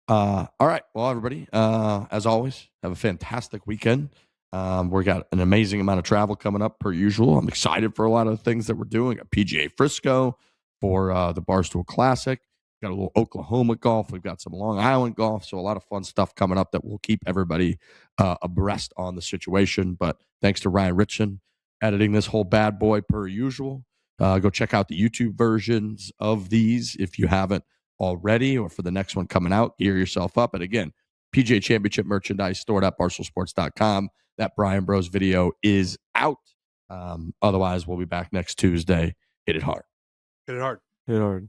All right. Well, everybody, as always, have a fantastic weekend. We got an amazing amount of travel coming up per usual. I'm excited for a lot of the things that we're doing at PGA Frisco for the Barstool Classic. Got a little Oklahoma golf. We've got some Long Island golf. So a lot of fun stuff coming up that will keep everybody abreast on the situation. But thanks to Ryan Ritson editing this whole bad boy per usual. Go check out the YouTube versions of these if you haven't already, or for the next one coming out. Gear yourself up. And again, PGA Championship merchandise stored at barstoolsports.com. That Bryan Bros video is out. Otherwise, we'll be back next Tuesday. Hit it hard. Hit it hard. Hit hard.